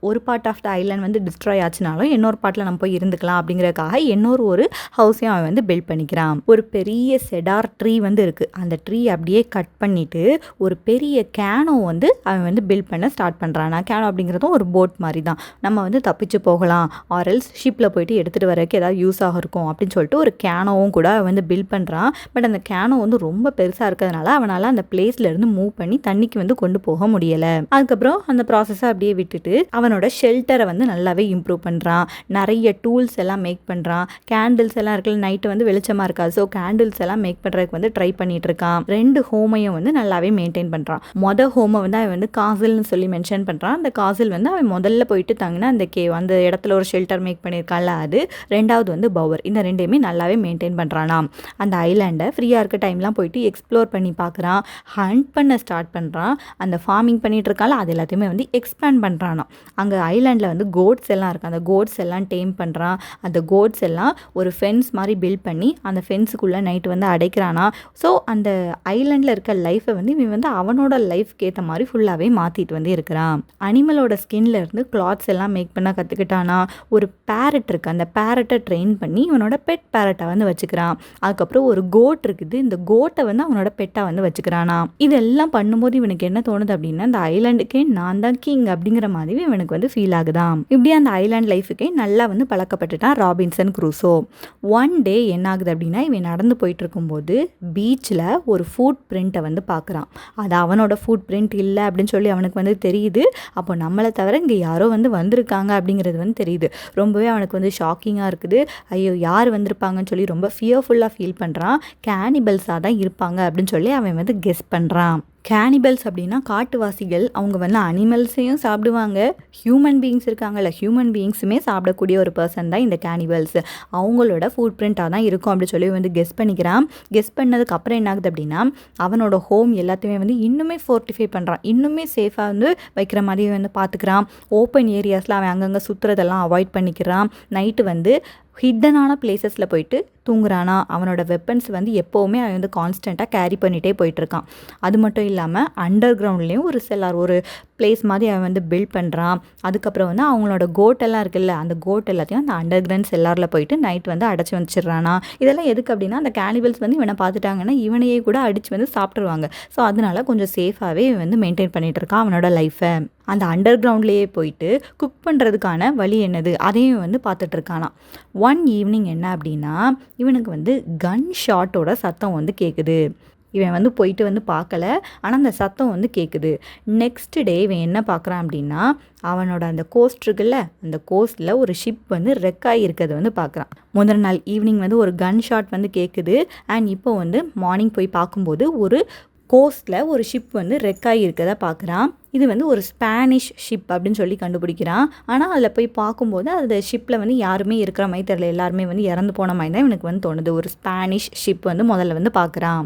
ஒரு பார்ட் ஆஃப் த ஐலாண்ட் வந்து டிஸ்ட்ராய் ஆச்சுனாலும் இன்னொரு பார்ட்டில் நம்ம போய் இருந்துக்கலாம் அப்படிங்கிறதுக்காக ஒரு ஹவுஸையும் அவன் வந்து பில்ட் பண்ணிக்கிறான். ஒரு பெரிய செடார் ட்ரீ வந்து இருக்குது. அந்த ட்ரீ அப்படியே கட் பண்ணிவிட்டு ஒரு பெரிய கேனோ வந்து அவன் வந்து பில்ட் பண்ண ஸ்டார்ட் பண்ணுறான். கேனோ அப்படிங்கிறதும் ஒரு போட் மாதிரி தான். நம்ம வந்து தப்பிச்சு போகலாம், ஆர்எல்ஸ் ஷிப்பில் போயிட்டு எடுத்துகிட்டு வரக்கு ஏதாவது யூஸ் ஆகிருக்கும் அப்படின்னு சொல்லிட்டு ஒரு கேனோவும் கூட அவன் வந்து பில்ட் பண்ணுறான். பட் அந்த கேனோ வந்து ரொம்ப பெருசாக இருக்கிறதுனால அவனால் அந்த பிளேஸ்லேருந்து மூவ் பண்ணி தண்ணிக்கு வந்து கொண்டு போக முடியலை. அதுக்கப்புறம் அந்த ப்ராசஸை அப்படியே விட்டுட்டு அவனோட ஷெல்டரை வந்து நல்லாவே இம்ப்ரூவ் பண்ணுறான். நிறைய டூல்ஸ் எல்லாம் மேக் பண்ணுறான். கேண்டில்ஸ் எல்லாம் இருக்குல்ல, நைட்டு வந்து வெளிச்சமாக இருக்காது, ஸோ கேண்டில்ஸ் எல்லாம் மேக் பண்ணுறதுக்கு வந்து ட்ரை பண்ணிட்டு இருக்கான். 2 ஹோமையும் வந்து நல்லாவே மெயின்டைன் பண்ணுறான். ஹோமை வந்து அவன் வந்து காசில்னு சொல்லி மென்ஷன் பண்ணுறான். அந்த காசில் வந்து அவன் முதல்ல போயிட்டு தங்கினா அந்த கேவ், அந்த இடத்துல ஒரு ஷெல்டர் மேக் பண்ணியிருக்கான்ல அது. 2வது வந்து பவர். இந்த 2யுமே நல்லாவே மெயின்டைன் பண்ணுறானா. அந்த ஐலாண்டை ஃப்ரீயாக இருக்க டைம்லாம் போயிட்டு எக்ஸ்ப்ளோர் பண்ணி பார்க்குறான். ஹண்ட் பண்ண ஸ்டார்ட் பண்ணுறான். அந்த ஃபார்மிங் பண்ணிட்டு இருக்கால அது எல்லாத்தையுமே வந்து எக்ஸ்பேண்ட் பண்ணுறானா. அங்கே ஐலாண்டில் வந்து கோட்ஸ் எல்லாம் இருக்குது. அந்த கோட்ஸ் எல்லாம் டேம் பண்ணுறான். அந்த கோட்ஸ் எல்லாம் ஒரு ஃபென்ஸ் மாதிரி பில்ட் பண்ணி அந்த ஃபென்ஸுக்குள்ளே நைட்டு வந்து அடைக்கிறானா. ஸோ அந்த ஐலாண்டில் இருக்க லைஃப்பை வந்து இவன் வந்து அவனோட லைஃப்க்கு ஏற்ற மாதிரி ஃபுல்லாகவே மாற்றிட்டு வந்து இருக்கிறான். அனிமலோட ஸ்கின்ல இருந்து கிளாத்ஸ் எல்லாம் மேக் பண்ண கற்றுக்கிட்டானா. ஒரு பேரட் இருக்குது. அந்த பேரட்டை ட்ரெயின் பண்ணி இவனோட பெட் பேரட்டை வந்து வச்சுக்கிறான். அதுக்கப்புறம் ஒரு கோட் இருக்குது. இந்த கோட்டை வந்து அவனோட பெட்டா வந்து வச்சுக்கிறானா. இதெல்லாம் பண்ணும்போது இவனுக்கு என்ன தோணுது அப்படின்னா, இந்த ஐலாண்டுக்கே நான் தான் கிங் அப்படிங்கிற மாதிரி இவனுக்கு வந்து ஃபீல் ஆகுதான். இப்படி அந்த ஐலாண்ட் லைஃபுக்கே நல்லா வந்து பழக்கப்பட்டுட்டான் ராபின்சன் க்ரூசோ. ஒன் டே என்ன ஆகுது அப்படின்னா, இவன் நடந்து போயிட்டு இருக்கும்போது பீச்சில் ஒரு ஃபுட் பிரிண்ட்டை வந்து பார்க்குறான். அது அவனோட ஃபுட் பிரிண்ட் இல்லை அப்படின்னு சொல்லி அவனுக்கு வந்து தெரியுது. அப்போ நம்மளை தவிர இங்கே யாரோ வந்து வந்திருக்காங்க அப்படிங்கிறது வந்து தெரியுது. ரொம்பவே அவனுக்கு வந்து ஷாக்கிங்காக இருக்குது. ஐயோ யார் வந்திருப்பாங்கன்னு சொல்லி ரொம்ப ஃபியர்ஃபுல்லாக ஃபீல் பண்ணுறான். கேனிபல்ஸாக தான் இருப்பாங்க அப்படின்னு சொல்லி அவன் வந்து கெஸ் பண்ணுறான். கேனிபல்ஸ் அப்படின்னா காட்டுவாசிகள். அவங்க வந்து அனிமல்ஸையும் சாப்பிடுவாங்க, ஹியூமன் பீயிங்ஸ் இருக்காங்கல்ல, ஹியூமன் பீயிங்ஸுமே சாப்பிடக்கூடிய ஒரு பர்சன் தான் இந்த கேனிபல்ஸ். அவங்களோட ஃபுட் பிரிண்ட்டாக தான் இருக்கும் அப்படின்னு சொல்லி வந்து கெஸ் பண்ணிக்கிறான். கெஸ் பண்ணதுக்கு அப்புறம் என்ன ஆகுது அப்படின்னா, அவனோட ஹோம் எல்லாத்தையுமே வந்து இன்னுமே ஃபோர்ட்டிஃபை பண்ணுறான். இன்னுமே சேஃபாக வந்து வைக்கிற மாதிரி வந்து பார்த்துக்கிறான். ஓப்பன் ஏரியாஸில் அவன் அங்கங்கே சுற்றுறதெல்லாம் அவாய்ட் பண்ணிக்கிறான். நைட்டு வந்து ஹிட்டனான பிளேசஸில் போயிட்டு தூங்குறானா. அவனோட வெப்பன்ஸ் வந்து எப்போவுமே அவன் வந்து கான்ஸ்டண்ட்டாக கேரி பண்ணிகிட்டே போயிட்டுருக்கான். அது மட்டும் இல்லாமல் அண்டர் கிரவுண்ட்லேயும் ஒரு பிளேஸ் மாதிரி அவன் வந்து பில்ட் பண்ணுறான். அதுக்கப்புறம் வந்து அவங்களோட கோட்டெல்லாம் இருக்குல்ல, அந்த கோட் எல்லாத்தையும் அந்த அண்டர் கிரவுண்ட் செல்லாரில் போயிட்டு நைட் வந்து அடைச்சி வச்சிடுறானா. இதெல்லாம் எதுக்கு அப்படின்னா, அந்த கேனிபல்ஸ் வந்து இவனை பார்த்துட்டாங்கன்னா இவனையே கூட அடித்து வந்து சாப்பிட்ருவாங்க. ஸோ அதனால கொஞ்சம் சேஃபாகவே வந்து மெயின்டைன் பண்ணிகிட்டு இருக்கான் அவனோட லைஃப்பை. அந்த அண்டர் கிரவுண்ட்லேயே போயிட்டு குக் பண்ணுறதுக்கான வழி என்னது அதையும் வந்து பார்த்துட்ருக்கானா. ஒன் ஈவினிங் என்ன அப்படின்னா, இவனுக்கு வந்து கன் ஷாட்டோட சத்தம் வந்து கேட்குது. இவன் வந்து போயிட்டு வந்து பார்க்கல, ஆனால் அந்த சத்தம் வந்து கேட்குது. நெக்ஸ்ட் டே இவன் என்ன பார்க்குறான் அப்படின்னா, அவனோட அந்த கோஸ்ட் இருக்குல்ல, அந்த கோஸ்ட்டில் ஒரு ஷிப் வந்து ரெக்காகி இருக்கிறது வந்து பார்க்குறான். முதல் நாள் ஈவினிங் வந்து ஒரு கன் ஷாட் வந்து கேட்குது. அண்ட் இப்போ வந்து மார்னிங் போய் பார்க்கும்போது ஒரு கோஸ்ட்டில் ஒரு ஷிப் வந்து ரெக்காகி இருக்கிறத பார்க்குறான். இது வந்து ஒரு ஸ்பானிஷ் ஷிப் அப்படின்னு சொல்லி கண்டுபிடிக்கிறான். ஆனால் அதில் போய் பார்க்கும்போது அந்த ஷிப்பில் வந்து யாருமே இருக்கிற மாதிரி தெரியல, எல்லாருமே வந்து இறந்து போன மாதிரி தான் இவனுக்கு வந்து தோணுது. ஒரு ஸ்பானிஷ் ஷிப் வந்து முதல்ல வந்து பார்க்குறான்.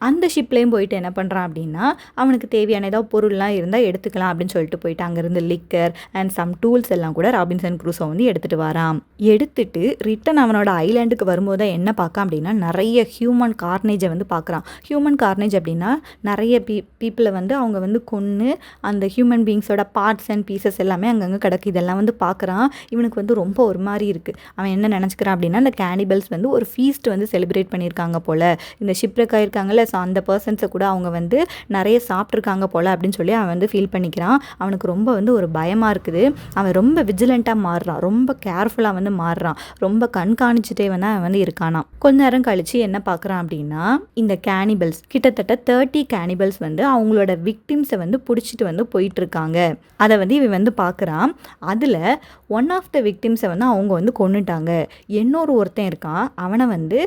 அந்த ஷிப்லேயும் போயிட்டு என்ன பண்ணுறான் அப்படின்னா, அவனுக்கு தேவையான ஏதாவது பொருள்லாம் இருந்தால் எடுத்துக்கலாம் அப்படின்னு சொல்லிட்டு போயிட்டு அங்கேருந்து லிக்கர் அண்ட் சம் டூல்ஸ் எல்லாம் கூட ராபின்சன் க்ரூசோ வந்து எடுத்துகிட்டு வரான். எடுத்துட்டு ரிட்டன் அவனோட ஐலாண்டுக்கு வரும்போது என்ன பார்க்கான் அப்படின்னா, நிறைய ஹியூமன் கார்னேஜை வந்து பார்க்குறான். ஹியூமன் கார்னேஜ் அப்படின்னா நிறைய பீப்புளை வந்து அவங்க வந்து கொன்று அந்த ஹியூமன் பீயிங்ஸோட பார்ட்ஸ் அண்ட் பீசஸ் எல்லாமே அங்கங்கே கிடக்கு. இதெல்லாம் வந்து பார்க்குறான். இவனுக்கு வந்து ரொம்ப ஒரு மாதிரி இருக்குது. அவன் என்ன நினச்சிக்கிறான் அப்படின்னா, அந்த கேனிபல்ஸ் வந்து ஒரு ஃபீஸ்ட் வந்து செலிப்ரேட் பண்ணியிருக்காங்க போல். இந்த ஷிப்ரெக் ஆயிருக்காங்க இருக்காங்கல்ல, ஸோ அந்த பர்சன்ஸை கூட அவங்க வந்து நிறைய சாப்பிட்ருக்காங்க போல் அப்படின்னு சொல்லி அவன் வந்து ஃபீல் பண்ணிக்கிறான். அவனுக்கு ரொம்ப வந்து ஒரு பயமாக இருக்குது. அவன் ரொம்ப விஜிலண்ட்டாக மாறுறான், ரொம்ப கேர்ஃபுல்லாக வந்து மாறுறான், ரொம்ப கண்காணிச்சுட்டே வந்து அவன் வந்து இருக்கானாம். கொஞ்ச நேரம் கழிச்சு என்ன பார்க்குறான் அப்படின்னா, இந்த கேனிபல்ஸ் கிட்டத்தட்ட 30 கேனிபல்ஸ் வந்து அவங்களோட விக்டிம்ஸை வந்து பிடிச்சிட்டு வந்து போயிட்டு இருக்காங்க. அதை வந்து இவன் வந்து பார்க்குறான். அதில் ஒன் ஆஃப் த விக்டிம்ஸை வந்து அவங்க வந்து கொன்னுட்டாங்க. ஒருத்தன் இருக்கான், அவனை வந்து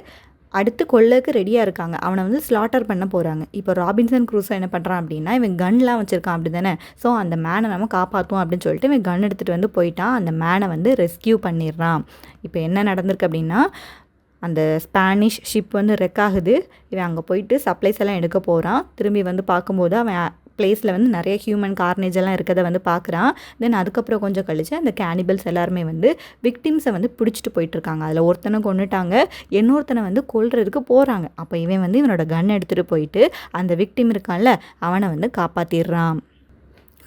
அடுத்து கொல்லக்கு ரெடியாக இருக்காங்க. அவனை வந்து ஸ்லாட்டர் பண்ண போகிறாங்க. இப்போ ராபின்சன் க்ரூஸோ என்ன பண்ணுறான் அப்படின்னா, இவன் கன்லாம் வச்சுருக்கான் அப்படி தானே. ஸோ அந்த மேனை நம்ம காப்பாற்றுவோம் அப்படின்னு சொல்லிட்டு இவன் கன் எடுத்துகிட்டு வந்து போயிட்டான். அந்த மேனை வந்து ரெஸ்கியூ பண்ணிடுறான். இப்போ என்ன நடந்திருக்கு அப்படின்னா, அந்த ஸ்பானிஷ் ஷிப் வந்து ரெக் ஆகுது. இவன் அங்கே போயிட்டு சப்ளைஸ் எல்லாம் எடுக்க போகிறான். திரும்பி வந்து பார்க்கும்போது அவன் பிளேஸில் வந்து நிறைய ஹியூமன் கார்னேஜ் எல்லாம் இருக்கிறத வந்து பார்க்குறான். தென் அதுக்கப்புறம் கொஞ்சம் கழிச்சு அந்த கேனிபல்ஸ் எல்லாருமே வந்து விக்டிம்ஸை வந்து பிடிச்சிட்டு போயிட்டுருக்காங்க. அதில் ஒருத்தனை கொண்டுட்டாங்க, இன்னொருத்தனை வந்து கொல்றதுக்கு போகிறாங்க. அப்போ இவன் வந்து இவனோட கன் எடுத்துகிட்டு போயிட்டு அந்த விக்டிம் இருக்கான்ல அவனை வந்து காப்பாற்றிடுறான்.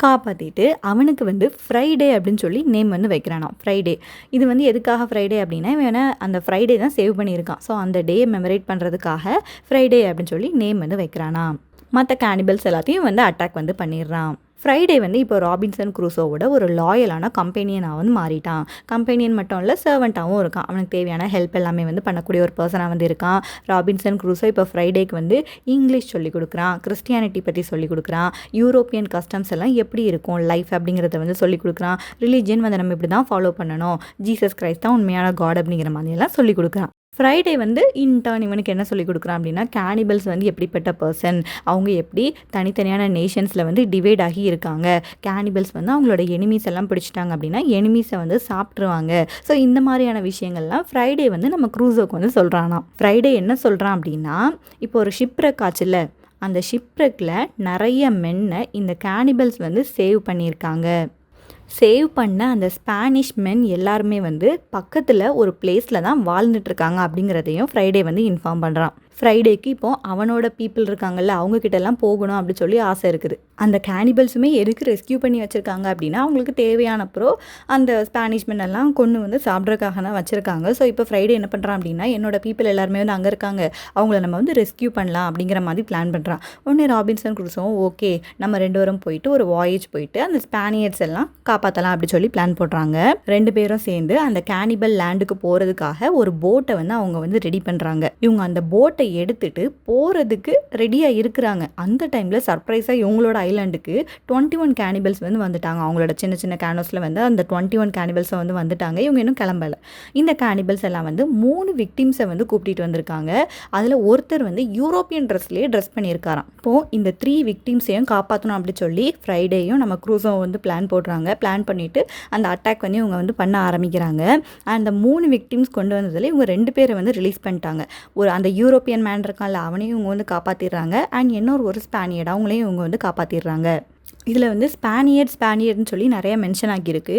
காப்பாற்றிட்டு அவனுக்கு வந்து ஃப்ரைடே அப்படின்னு சொல்லி நேம் வந்து வைக்கிறானாம். ஃப்ரைடே இது வந்து எதுக்காக ஃப்ரைடே அப்படின்னா, இவனை அந்த ஃப்ரைடே தான் சேவ் பண்ணியிருக்கான். ஸோ அந்த டே மெமரேட் பண்ணுறதுக்காக ஃப்ரைடே அப்படின்னு சொல்லி நேம் வந்து வைக்கிறானாம். மற்ற கேனிபல்ஸ் எல்லாத்தையும் வந்து அட்டாக் வந்து பண்ணிடுறான். ஃப்ரைடே வந்து இப்போ ராபின்சன் க்ரூசோவோட ஒரு லாயலான கம்பெனியனாக வந்து மாறிட்டான். கம்பெனியன் மட்டும் இல்லை, சர்வெண்ட்டாகவும் இருக்கான். அவனுக்கு தேவையான ஹெல்ப் எல்லாமே வந்து பண்ணக்கூடிய ஒரு பர்சனாக வந்து இருக்கான். ராபின்சன் க்ரூசோ இப்போ ஃப்ரைடேக்கு வந்து இங்கிலீஷ் சொல்லிக் கொடுக்குறான், கிறிஸ்டியானிட்டி பற்றி சொல்லிக் கொடுக்குறான், யூரோப்பியன் கஸ்டம்ஸ் எல்லாம் எப்படி இருக்கும் லைஃப் அப்படிங்கிறத வந்து சொல்லிக் கொடுக்குறான். ரிலீஜியன் வந்து நம்ம இப்படி தான் ஃபாலோ பண்ணணும், ஜீசஸ் கிரைஸ்ட் தான் உண்மையான காட் அப்படிங்கிற மாதிரியெல்லாம் சொல்லிக் கொடுக்குறான். ஃப்ரைடே வந்து இன்டர்ன் இவனுக்கு என்ன சொல்லிக் கொடுக்குறான் அப்படின்னா, கேனிபல்ஸ் வந்து எப்படிப்பட்ட பர்சன், அவங்க எப்படி தனித்தனியான நேஷன்ஸில் வந்து டிவைட் ஆகி இருக்காங்க, கேனிபல்ஸ் வந்து அவங்களோட எனிமீஸ் எல்லாம் பிடிச்சிட்டாங்க அப்படின்னா எனிமீஸை வந்து சாப்பிட்ருவாங்க. ஸோ இந்த மாதிரியான விஷயங்கள்லாம் ஃப்ரைடே வந்து நம்ம க்ரூசோக்கு வந்து சொல்கிறானா. ஃப்ரைடே என்ன சொல்கிறான் அப்படின்னா, இப்போ ஒரு ஷிப்ரெக் ஆச்சுல்ல, அந்த ஷிப்ரெக்கில் நிறைய மென்னை இந்த கேனிபல்ஸ் வந்து சேவ் பண்ணியிருக்காங்க. சேவ் பண்ண அந்த ஸ்பானிஷ் மென் எல்லாருமே வந்து பக்கத்தில் ஒரு பிளேஸில் தான் வாழ்ந்துட்டுருக்காங்க அப்படிங்கிறதையும் ஃப்ரைடே வந்து இன்ஃபார்ம் பண்ணுறான். ஃப்ரைடேக்கு இப்போ அவனோட பீப்புள் இருக்காங்கல்ல, அவங்கக்கிட்டலாம் போகணும் அப்படின்னு சொல்லி ஆசை இருக்குது. அந்த கேனிபல்ஸுமே எதுக்கு ரெஸ்கியூ பண்ணி வச்சுருக்காங்க அப்படின்னா, அவங்களுக்கு தேவையானப்போ அந்த ஸ்பானிஷ் மென் எல்லாம் கொண்டு வந்து சாப்பிட்றதுக்காக தான் வச்சுருக்காங்க. ஸோ இப்போ ஃப்ரைடே என்ன பண்ணுறான் அப்படின்னா, என்னோட பீப்புள் எல்லாருமே வந்து அங்கே இருக்காங்க, அவங்கள நம்ம வந்து ரெஸ்கியூ பண்ணலாம் அப்படிங்கிற மாதிரி பிளான் பண்ணுறான். உடனே ராபின்சன் க்ரூசோவும் ஓகே நம்ம 2 பேரும் போயிட்டு ஒரு வாயேஜ் போயிட்டு அந்த ஸ்பானியர்ஸ் எல்லாம் காப்பாற்றலாம் அப்படி சொல்லி பிளான் போடுறாங்க. 2 பேரும் சேர்ந்து அந்த கேனிபல் லேண்டுக்கு போகிறதுக்காக ஒரு போட்டை வந்து அவங்க வந்து ரெடி பண்ணுறாங்க. இவங்க அந்த போட்டை எடுத்துட்டு போகிறதுக்கு ரெடியாக இருக்கிறாங்க. அந்த டைமில் சர்ப்ரைஸாக இவங்களோட ஐலாண்டுக்கு 21 கேனிபல்ஸ் வந்து வந்துட்டாங்க. அவங்களோட சின்ன சின்ன கேனோஸில் வந்து அந்த 21 கேனிபல்ஸை வந்து வந்துட்டாங்க. இவங்க இன்னும் கிளம்பலை. இந்த கேனிபல்ஸ் எல்லாம் வந்து 3 விக்டிம்ஸை வந்து கூப்பிட்டு வந்திருக்காங்க. அதில் ஒருத்தர் வந்து யூரோப்பியன் ட்ரெஸ்லேயே ட்ரெஸ் பண்ணியிருக்காராம். இப்போது இந்த 3 விக்டிம்ஸையும் காப்பாற்றணும் அப்படி சொல்லி ஃப்ரைடேயும் நம்ம க்ரூஸோ வந்து பிளான் போடுறாங்க. பிளான் பண்ணிவிட்டு அந்த அட்டாக் வந்து இவங்க வந்து பண்ண ஆரம்பிக்கிறாங்க. அந்த 3 விக்டிம்ஸ் கொண்டு வந்ததில் இவங்க 2 பேரை வந்து ரிலீஸ் பண்ணிட்டாங்க. ஒரு அந்த யூரோப்பியன் மேன் இருக்கான்ல அவனையும் இவங்க வந்து காப்பாற்றிடுறாங்க. அண்ட் ஒரு ஸ்பானியர்ட் அவங்களையும் இவங்க வந்து காப்பாற்றிடுறாங்க. இதில் வந்து ஸ்பானியர்ட்னு சொல்லி நிறைய மென்ஷன் ஆகியிருக்கு.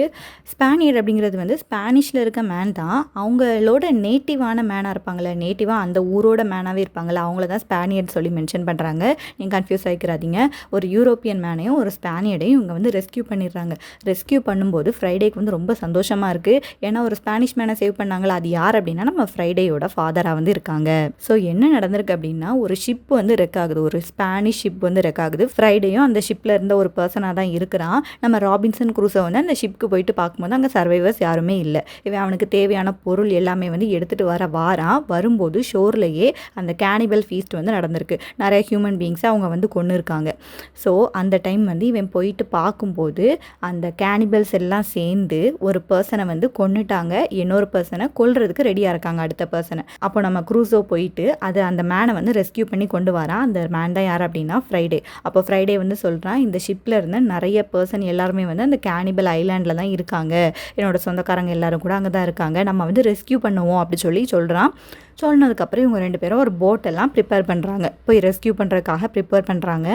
ஸ்பானியர்ட் அப்படிங்கிறது வந்து ஸ்பானிஷில் இருக்க மேன் தான். அவங்களோட நேட்டிவான மேனாக இருப்பாங்களே, நேட்டிவாக அந்த ஊரோட மேனாகவே இருப்பாங்களே, அவங்கள தான் ஸ்பானியர்ட் சொல்லி மென்ஷன் பண்ணுறாங்க. நீங்கள் கன்ஃபியூஸ் ஆகிக்கிறாதீங்க. ஒரு யூரோப்பியன் மேனையும் ஒரு ஸ்பானியர்டையும் இவங்க வந்து ரெஸ்கியூ பண்ணிடுறாங்க. ரெஸ்கியூ பண்ணும்போது ஃப்ரைடேக்கு வந்து ரொம்ப சந்தோஷமாக இருக்குது. ஏன்னா ஒரு ஸ்பானிஷ் மேனை சேவ் பண்ணாங்களா, அது யார் அப்படின்னா நம்ம ஃப்ரைடேயோட ஃபாதராக வந்து இருக்காங்க. ஸோ என்ன நடந்திருக்கு அப்படின்னா, ஒரு ஷிப் வந்து ரெக் ஆகுது, ஒரு ஸ்பானிஷ் ஷிப் வந்து ரெக் ஆகுது. ஃப்ரைடேயும் அந்த ஷிப்பில் இருந்த ஒரு பர்சனாக தான் இருக்கிறான். நம்ம ராபின்சன் க்ரூசோ வந்து அந்த ஷிப்க்கு போயிட்டு பார்க்கும்போது அங்கே சர்வைவர்ஸ் யாருமே இல்லை. இவன் அவனுக்கு தேவையான பொருள் எல்லாமே வந்து எடுத்துகிட்டு வரும்போது ஷோர்லேயே அந்த கேனிபல் ஃபீஸ்ட் வந்து நடந்திருக்கு. நிறைய ஹியூமன் பீயிங்ஸை அவங்க வந்து கொன்று இருக்காங்க. ஸோ அந்த டைம் வந்து இவன் போயிட்டு பார்க்கும்போது அந்த கேனிபல்ஸ் எல்லாம் சேர்ந்து ஒரு பர்சனை வந்து கொன்னுட்டாங்க, இன்னொரு பர்சனை கொல்றதுக்கு ரெடியாக இருக்காங்க அடுத்த பர்சனை. அப்போ நம்ம க்ரூசோ போயிட்டு அந்த மேனை வந்து ரெஸ்கியூ பண்ணி கொண்டு வரான். அந்த மேன் தான் யார் அப்படின்னா ஃப்ரைடே. அப்போ ஃப்ரைடே வந்து சொல்கிறான், இந்த ஷிப்பில் இருந்த நிறைய பர்சன் எல்லாருமே வந்து அந்த கேனிபல் ஐலாண்டில் தான் இருக்காங்க, என்னோட சொந்தக்காரங்க எல்லாரும் கூட அங்கே தான் இருக்காங்க, நம்ம வந்து ரெஸ்கியூ பண்ணுவோம் அப்படி சொல்கிறான். சொன்னதுக்கப்புறம் இவங்க 2 பேரும் ஒரு போட்டெல்லாம் ப்ரிப்பேர் பண்ணுறாங்க, போய் ரெஸ்கியூ பண்ணுறதுக்காக ப்ரிப்பேர் பண்ணுறாங்க.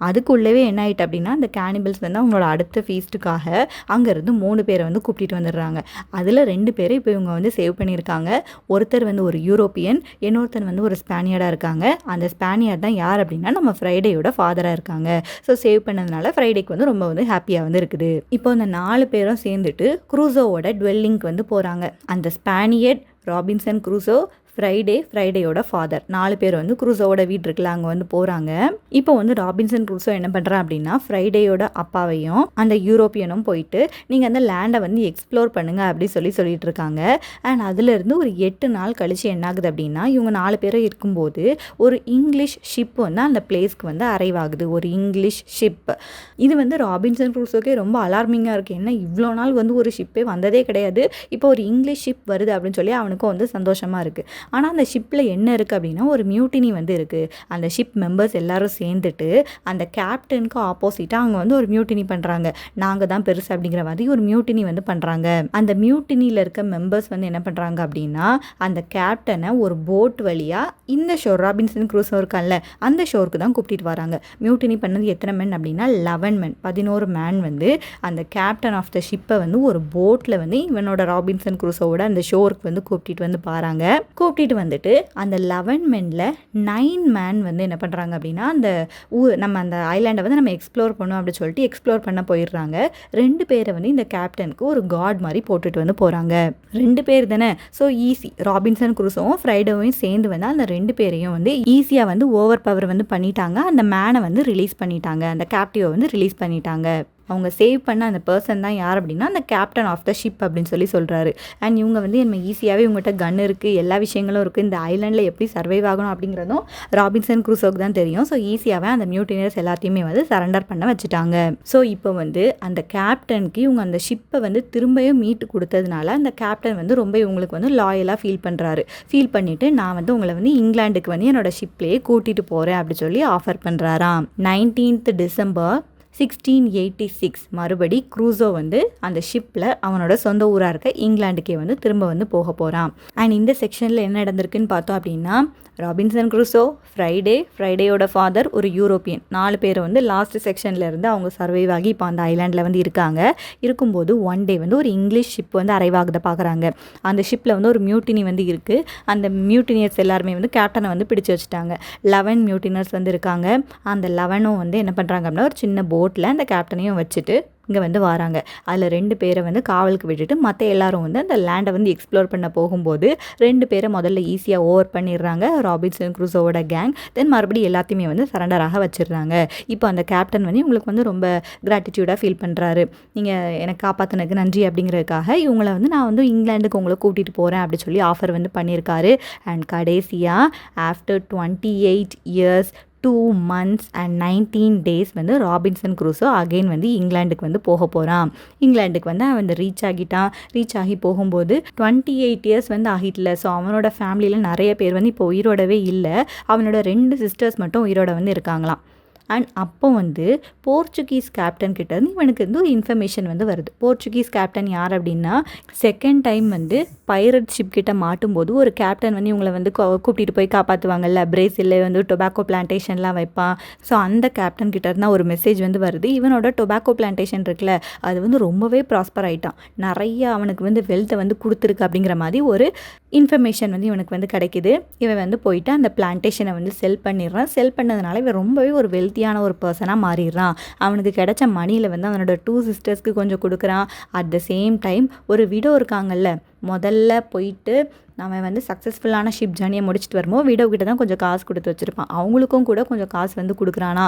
அதுக்குள்ளவே என்ன ஆகிட்டு அப்படின்னா, அந்த கேனிபல்ஸ் வந்து அவங்களோட அடுத்த ஃபீஸ்ட்டுக்காக அங்கேருந்து 3 பேரை வந்து கூப்பிட்டு வந்துடுறாங்க. அதில் 2 பேரை இப்போ இவங்க வந்து சேவ் பண்ணியிருக்காங்க. ஒருத்தர் வந்து ஒரு யூரோப்பியன், இன்னொருத்தர் வந்து ஒரு ஸ்பானியர்டாக இருக்காங்க. அந்த ஸ்பானியர்ட் தான் யார் அப்படின்னா நம்ம ஃப்ரைடேயோட ஃபாதராக இருக்காங்க. ஸோ சேவ் பண்ணதுனால ஃப்ரைடேக்கு வந்து ரொம்ப வந்து ஹாப்பியாக வந்து இருக்குது. இப்போ அந்த 4 பேரும் சேர்ந்துட்டு க்ரூசோவோட டுவெல்லிங்க்கு வந்து போகிறாங்க. அந்த ஸ்பானியர்ட், ராபின்சன் க்ரூசோ, ஃப்ரைடேயோட ஃபாதர் 4 பேர் வந்து க்ரூசோவோட வீடு இருக்குல்ல அங்கே வந்து போகிறாங்க. இப்போ வந்து ராபின்சன் க்ரூசோ என்ன பண்ணுறான் அப்படின்னா ஃப்ரைடேயோட அப்பாவையும் அந்த யூரோப்பியனும் போயிட்டு நீங்கள் அந்த லேண்டை வந்து எக்ஸ்ப்ளோர் பண்ணுங்க அப்படி சொல்லிட்டு இருக்காங்க. அண்ட் அதுலேருந்து ஒரு 8 நாள் கழிச்சு என்ன ஆகுது அப்படின்னா இவங்க 4 பேரும் இருக்கும்போது ஒரு இங்கிலீஷ் ஷிப் வந்து அந்த பிளேஸ்க்கு வந்து அரைவ் ஆகுது. ஒரு இங்கிலீஷ் ஷிப். இது வந்து ராபின்சன் க்ரூசோக்கே ரொம்ப அலார்மிங்காக இருக்குது. ஏன்னா இவ்வளோ நாள் வந்து ஒரு ஷிப்பே வந்ததே கிடையாது, இப்போ ஒரு இங்கிலீஷ் ஷிப் வருது அப்படின்னு சொல்லி அவனுக்கும் வந்து சந்தோஷமாக இருக்குது. ஆனால் அந்த ஷிப்பில் என்ன இருக்குது அப்படின்னா ஒரு மியூட்டினி வந்து இருக்குது. அந்த ஷிப் மெம்பர்ஸ் எல்லாரும் சேர்ந்துட்டு அந்த கேப்டனுக்கு ஆப்போசிட்டாக அவங்க வந்து ஒரு மியூட்டினி பண்ணுறாங்க. நாங்கள் தான் பெருசு அப்படிங்கிற மாதிரி ஒரு மியூட்டினி வந்து பண்ணுறாங்க. அந்த மியூட்டினியில் இருக்க மெம்பர்ஸ் வந்து என்ன பண்ணுறாங்க அப்படின்னா அந்த கேப்டனை ஒரு போட் வழியாக இந்த ஷோர் ராபின்சன் க்ரூசோ இருக்கான்ல அந்த ஷோருக்கு தான் கூப்பிட்டு வராங்க. மியூட்டினி பண்ணது எத்தனை மேன் அப்படின்னா 11 மேன் 11 மேன் வந்து அந்த கேப்டன் ஆஃப் த ஷிப்பை வந்து ஒரு போட்டில் வந்து இவனோட ராபின்சன் க்ரூசோவோட அந்த ஷோருக்கு வந்து கூப்பிட்டு வந்து பாருங்க. கூப்பிட்டு வந்துட்டு அந்த 11 மென்ல 9 மேன் வந்து என்ன பண்ணுறாங்க அப்படின்னா அந்த நம்ம அந்த ஐலாண்டை வந்து நம்ம எக்ஸ்ப்ளோர் பண்ணோம் அப்படின்னு சொல்லிட்டு எக்ஸ்ப்ளோர் பண்ண போயிடுறாங்க. 2 பேரை வந்து இந்த கேப்டனுக்கு ஒரு காட் மாதிரி போட்டுட்டு வந்து போகிறாங்க. 2 பேர் தானே, ஸோ ஈஸி. ராபின்சன் க்ரூசோவும் ஃப்ரைடேவும் சேர்ந்து வந்து அந்த 2 பேரையும் வந்து ஈஸியாக வந்து ஓவர் பவர் வந்து பண்ணிட்டாங்க. அந்த மேனை வந்து ரிலீஸ் பண்ணிட்டாங்க, அந்த கேப்டிவை வந்து ரிலீஸ் பண்ணிட்டாங்க. அவங்க சேவ் பண்ண அந்த பர்சன் தான் யார் அப்படின்னா அந்த கேப்டன் ஆஃப் த ஷிப் அப்படின்னு சொல்கிறாரு. அண்ட் இவங்க வந்து நம்ம ஈஸியாகவே இவங்ககிட்ட கன் இருக்குது, எல்லா விஷயங்களும் இருக்குது, இந்த ஐலாண்டில் எப்படி சர்வைவ் ஆகணும் அப்படிங்கிறதும் ராபின்சன் க்ரூசோக்கு தான் தெரியும். ஸோ ஈஸியாகவே அந்த மியூட்டினியர்ஸ் எல்லாத்தையுமே வந்து சரண்டர் பண்ண வச்சுட்டாங்க. ஸோ இப்போ வந்து அந்த கேப்டனுக்கு இவங்க அந்த ஷிப்பை வந்து திரும்பியும் மீட்டு கொடுத்ததுனால அந்த கேப்டன் வந்து ரொம்ப இவங்களுக்கு வந்து லாயலாக ஃபீல் பண்ணுறாரு. ஃபீல் பண்ணிவிட்டு நான் வந்து உங்களை வந்து இங்கிலாந்துக்கு வந்து என்னோட ஷிப்லேயே கூட்டிகிட்டு போகிறேன் அப்படி சொல்லி ஆஃபர் பண்ணுறாராம். 19th December 1686 மறுபடி க்ரூசோ வந்து அந்த ஷிப்பில் அவனோட சொந்த ஊராக இருக்க இங்கிலாந்துக்கே வந்து திரும்ப வந்து போக போகிறான். அண்ட் இந்த செக்ஷனில் என்ன நடந்திருக்குன்னு பார்த்தோம் அப்படின்னா ராபின்சன் க்ரூசோ, ஃப்ரைடேயோட ஃபாதர், ஒரு யூரோப்பியன் 4 பேர் வந்து லாஸ்ட் செக்ஷனில் இருந்து அவங்க சர்வைவ் ஆகி இப்போ அந்த ஐலாண்டில் வந்து இருக்காங்க. இருக்கும்போது ஒன் டே வந்து ஒரு இங்கிலீஷ் ஷிப் வந்து அரைவ் ஆகுதை பார்க்குறாங்க. அந்த ஷிப்பில் வந்து ஒரு மியூட்டினி வந்து இருக்குது. அந்த மியூட்டினியர்ஸ் எல்லாருமே வந்து கேப்டனை வந்து பிடிச்சி வச்சுட்டாங்க. 11 மியூட்டினர்ஸ் வந்து இருக்காங்க. அந்த 11 வந்து என்ன பண்ணுறாங்க அப்படின்னா ஒரு சின்ன போட்டில் அந்த கேப்டனையும் வச்சுட்டு இங்கே வந்து வராங்க. அதில் 2 பேரை வந்து காவலுக்கு விட்டுட்டு மற்ற எல்லாரும் வந்து அந்த லேண்டை வந்து எக்ஸ்ப்ளோர் பண்ண போகும்போது 2 பேரை முதல்ல ஈஸியாக ஓவர் பண்ணிடுறாங்க ராபின்சன் க்ரூசோவோட கேங். தென் மறுபடியும் எல்லாத்தையுமே வந்து சரண்டராக வச்சிடுறாங்க. இப்போ அந்த கேப்டன் வந்து இவங்களுக்கு வந்து ரொம்ப கிராட்டிடியூடாக ஃபீல் பண்ணுறாரு. நீங்கள் எனக்கு காப்பாற்றினதுக்கு நன்றி அப்படிங்கிறதுக்காக இவங்களை வந்து நான் வந்து இங்கிலாந்துக்கு உங்களை கூட்டிகிட்டு போகிறேன் அப்படி சொல்லி ஆஃபர் வந்து பண்ணியிருக்காரு. அண்ட் கடைசியாக after 28 years 2 months and 19 days வந்து ராபின்சன் க்ரூசோ அகெயின் வந்து இங்கிலாந்துக்கு வந்து போக போகிறான். இங்கிலாந்துக்கு வந்து அவன் ரீச் ஆகி போகும்போது 28 years வந்து ஆகிட்டல. ஸோ அவனோட ஃபேமிலியில் நிறைய பேர் வந்து இப்போ உயிரோடவே இல்லை. அவனோட 2 சிஸ்டர்ஸ் மட்டும் உயிரோட வந்து இருக்காங்களாம். அண்ட் அப்போ வந்து போர்ச்சுகீஸ் கேப்டன் கிட்ட இருந்து இவனுக்கு வந்து ஒரு இன்ஃபர்மேஷன் வந்து வருது. போர்ச்சுகீஸ் கேப்டன் யார் அப்படின்னா செகண்ட் டைம் வந்து பைரட் ஷிப் கிட்ட மாட்டும்போது ஒரு கேப்டன் வந்து இவங்களை வந்து கூப்பிட்டு போய் காப்பாற்றுவாங்கல்ல, பிரேசிலில் வந்து டொபாக்கோ பிளான்டேஷன்லாம் வைப்பான். ஸோ அந்த கேப்டன் கிட்ட இருந்தால் ஒரு மெசேஜ் வந்து வருது. இவனோட டொபாக்கோ பிளான்டேஷன் இருக்குல்ல அது வந்து ரொம்பவே ப்ராஸ்பர் ஆகிட்டான், நிறைய அவனுக்கு வந்து வெல்த்தை வந்து கொடுத்துருக்கு அப்படிங்கிற மாதிரி ஒரு இன்ஃபர்மேஷன் வந்து இவனுக்கு வந்து கிடைக்கிது. இவன் வந்து போயிட்டு அந்த பிளான்டேஷனை வந்து செல் பண்ணிடுறான். செல் பண்ணதுனால இவன் ரொம்பவே ஒரு வெல்த்தியான ஒரு பர்சனாக மாறிடுறான். அவனுக்கு கிடைச்ச மணியில் வந்து அவனோட 2 சிஸ்டர்ஸ்க்கு கொஞ்சம் கொடுக்குறான். அட் த சேம் டைம் ஒரு விடோ இருக்காங்கல்ல, முதல்ல போயிட்டு அவன் வந்து சக்ஸஸ்ஃபுல்லான ஷிப் ஜர்னியை முடிச்சுட்டு வரும்போது விடோ கிட்ட தான் கொஞ்சம் காசு கொடுத்து வச்சுருப்பான். அவங்களுக்கும் கூட கொஞ்சம் காசு வந்து கொடுக்குறானா,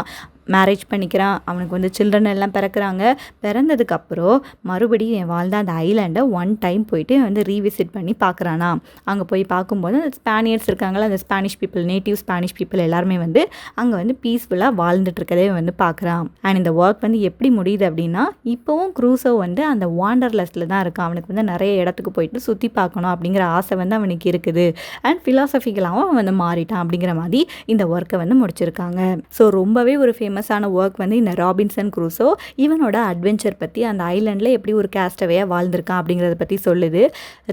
மேரேஜ் பண்ணிக்கிறான். அவனுக்கு வந்து சில்ட்ரன் எல்லாம் பிறக்கிறாங்க. பிறந்ததுக்கப்புறம் மறுபடியும் என் வாழ்ந்த அந்த ஐலாண்டை ஒன் டைம் போயிட்டு வந்து ரீவிசிட் பண்ணி பார்க்குறானா. அங்கே போய் பார்க்கும்போது அந்த ஸ்பானியர்ஸ் இருக்காங்களா, அந்த Spanish people, native Spanish people எல்லாருமே வந்து அங்கே வந்து பீஸ்ஃபுல்லாக வாழ்ந்துட்டு இருக்கதே வந்து பார்க்குறான். அண்ட் இந்த ஒர்க் வந்து எப்படி முடியுது அப்படின்னா இப்போவும் க்ரூசோ வந்து அந்த வாண்டர்லஸ்ட்டில் தான் இருக்கான். அவனுக்கு வந்து நிறைய இடத்துக்கு போயிட்டு சுற்றி பார்க்கணும் அப்படிங்கிற ஆசை வந்து அவனுக்கு இருக்குது. அண்ட் ஃபிலாசபிக்கலாகவும் அவன் வந்து மாறிட்டான் அப்படிங்கிற மாதிரி இந்த ஒர்க்கை வந்து முடிச்சிருக்காங்க. ஸோ ரொம்பவே ஒரு ஃபேமஸான ஒர்க் வந்து இந்த ராபின்சன் க்ரூசோ இவனோட அட்வென்ச்சர் பற்றி, அந்த ஐலாண்டில் எப்படி ஒரு கேஸ்டவேயாக வாழ்ந்திருக்கான் அப்படிங்கிறத பற்றி சொல்லுது.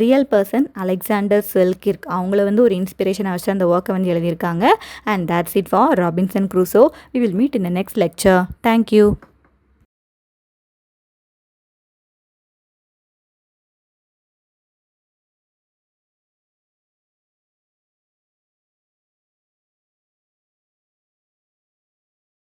ரியல் பர்சன் அலெக்சாண்டர் செல்கிர்க் அவங்கள வந்து ஒரு இன்ஸ்பிரேஷனாக வச்சு அந்த ஒர்க்கை வந்து எழுதியிருக்காங்க. And that's it for Robinson Crusoe. We will meet in the next lecture. Thank you.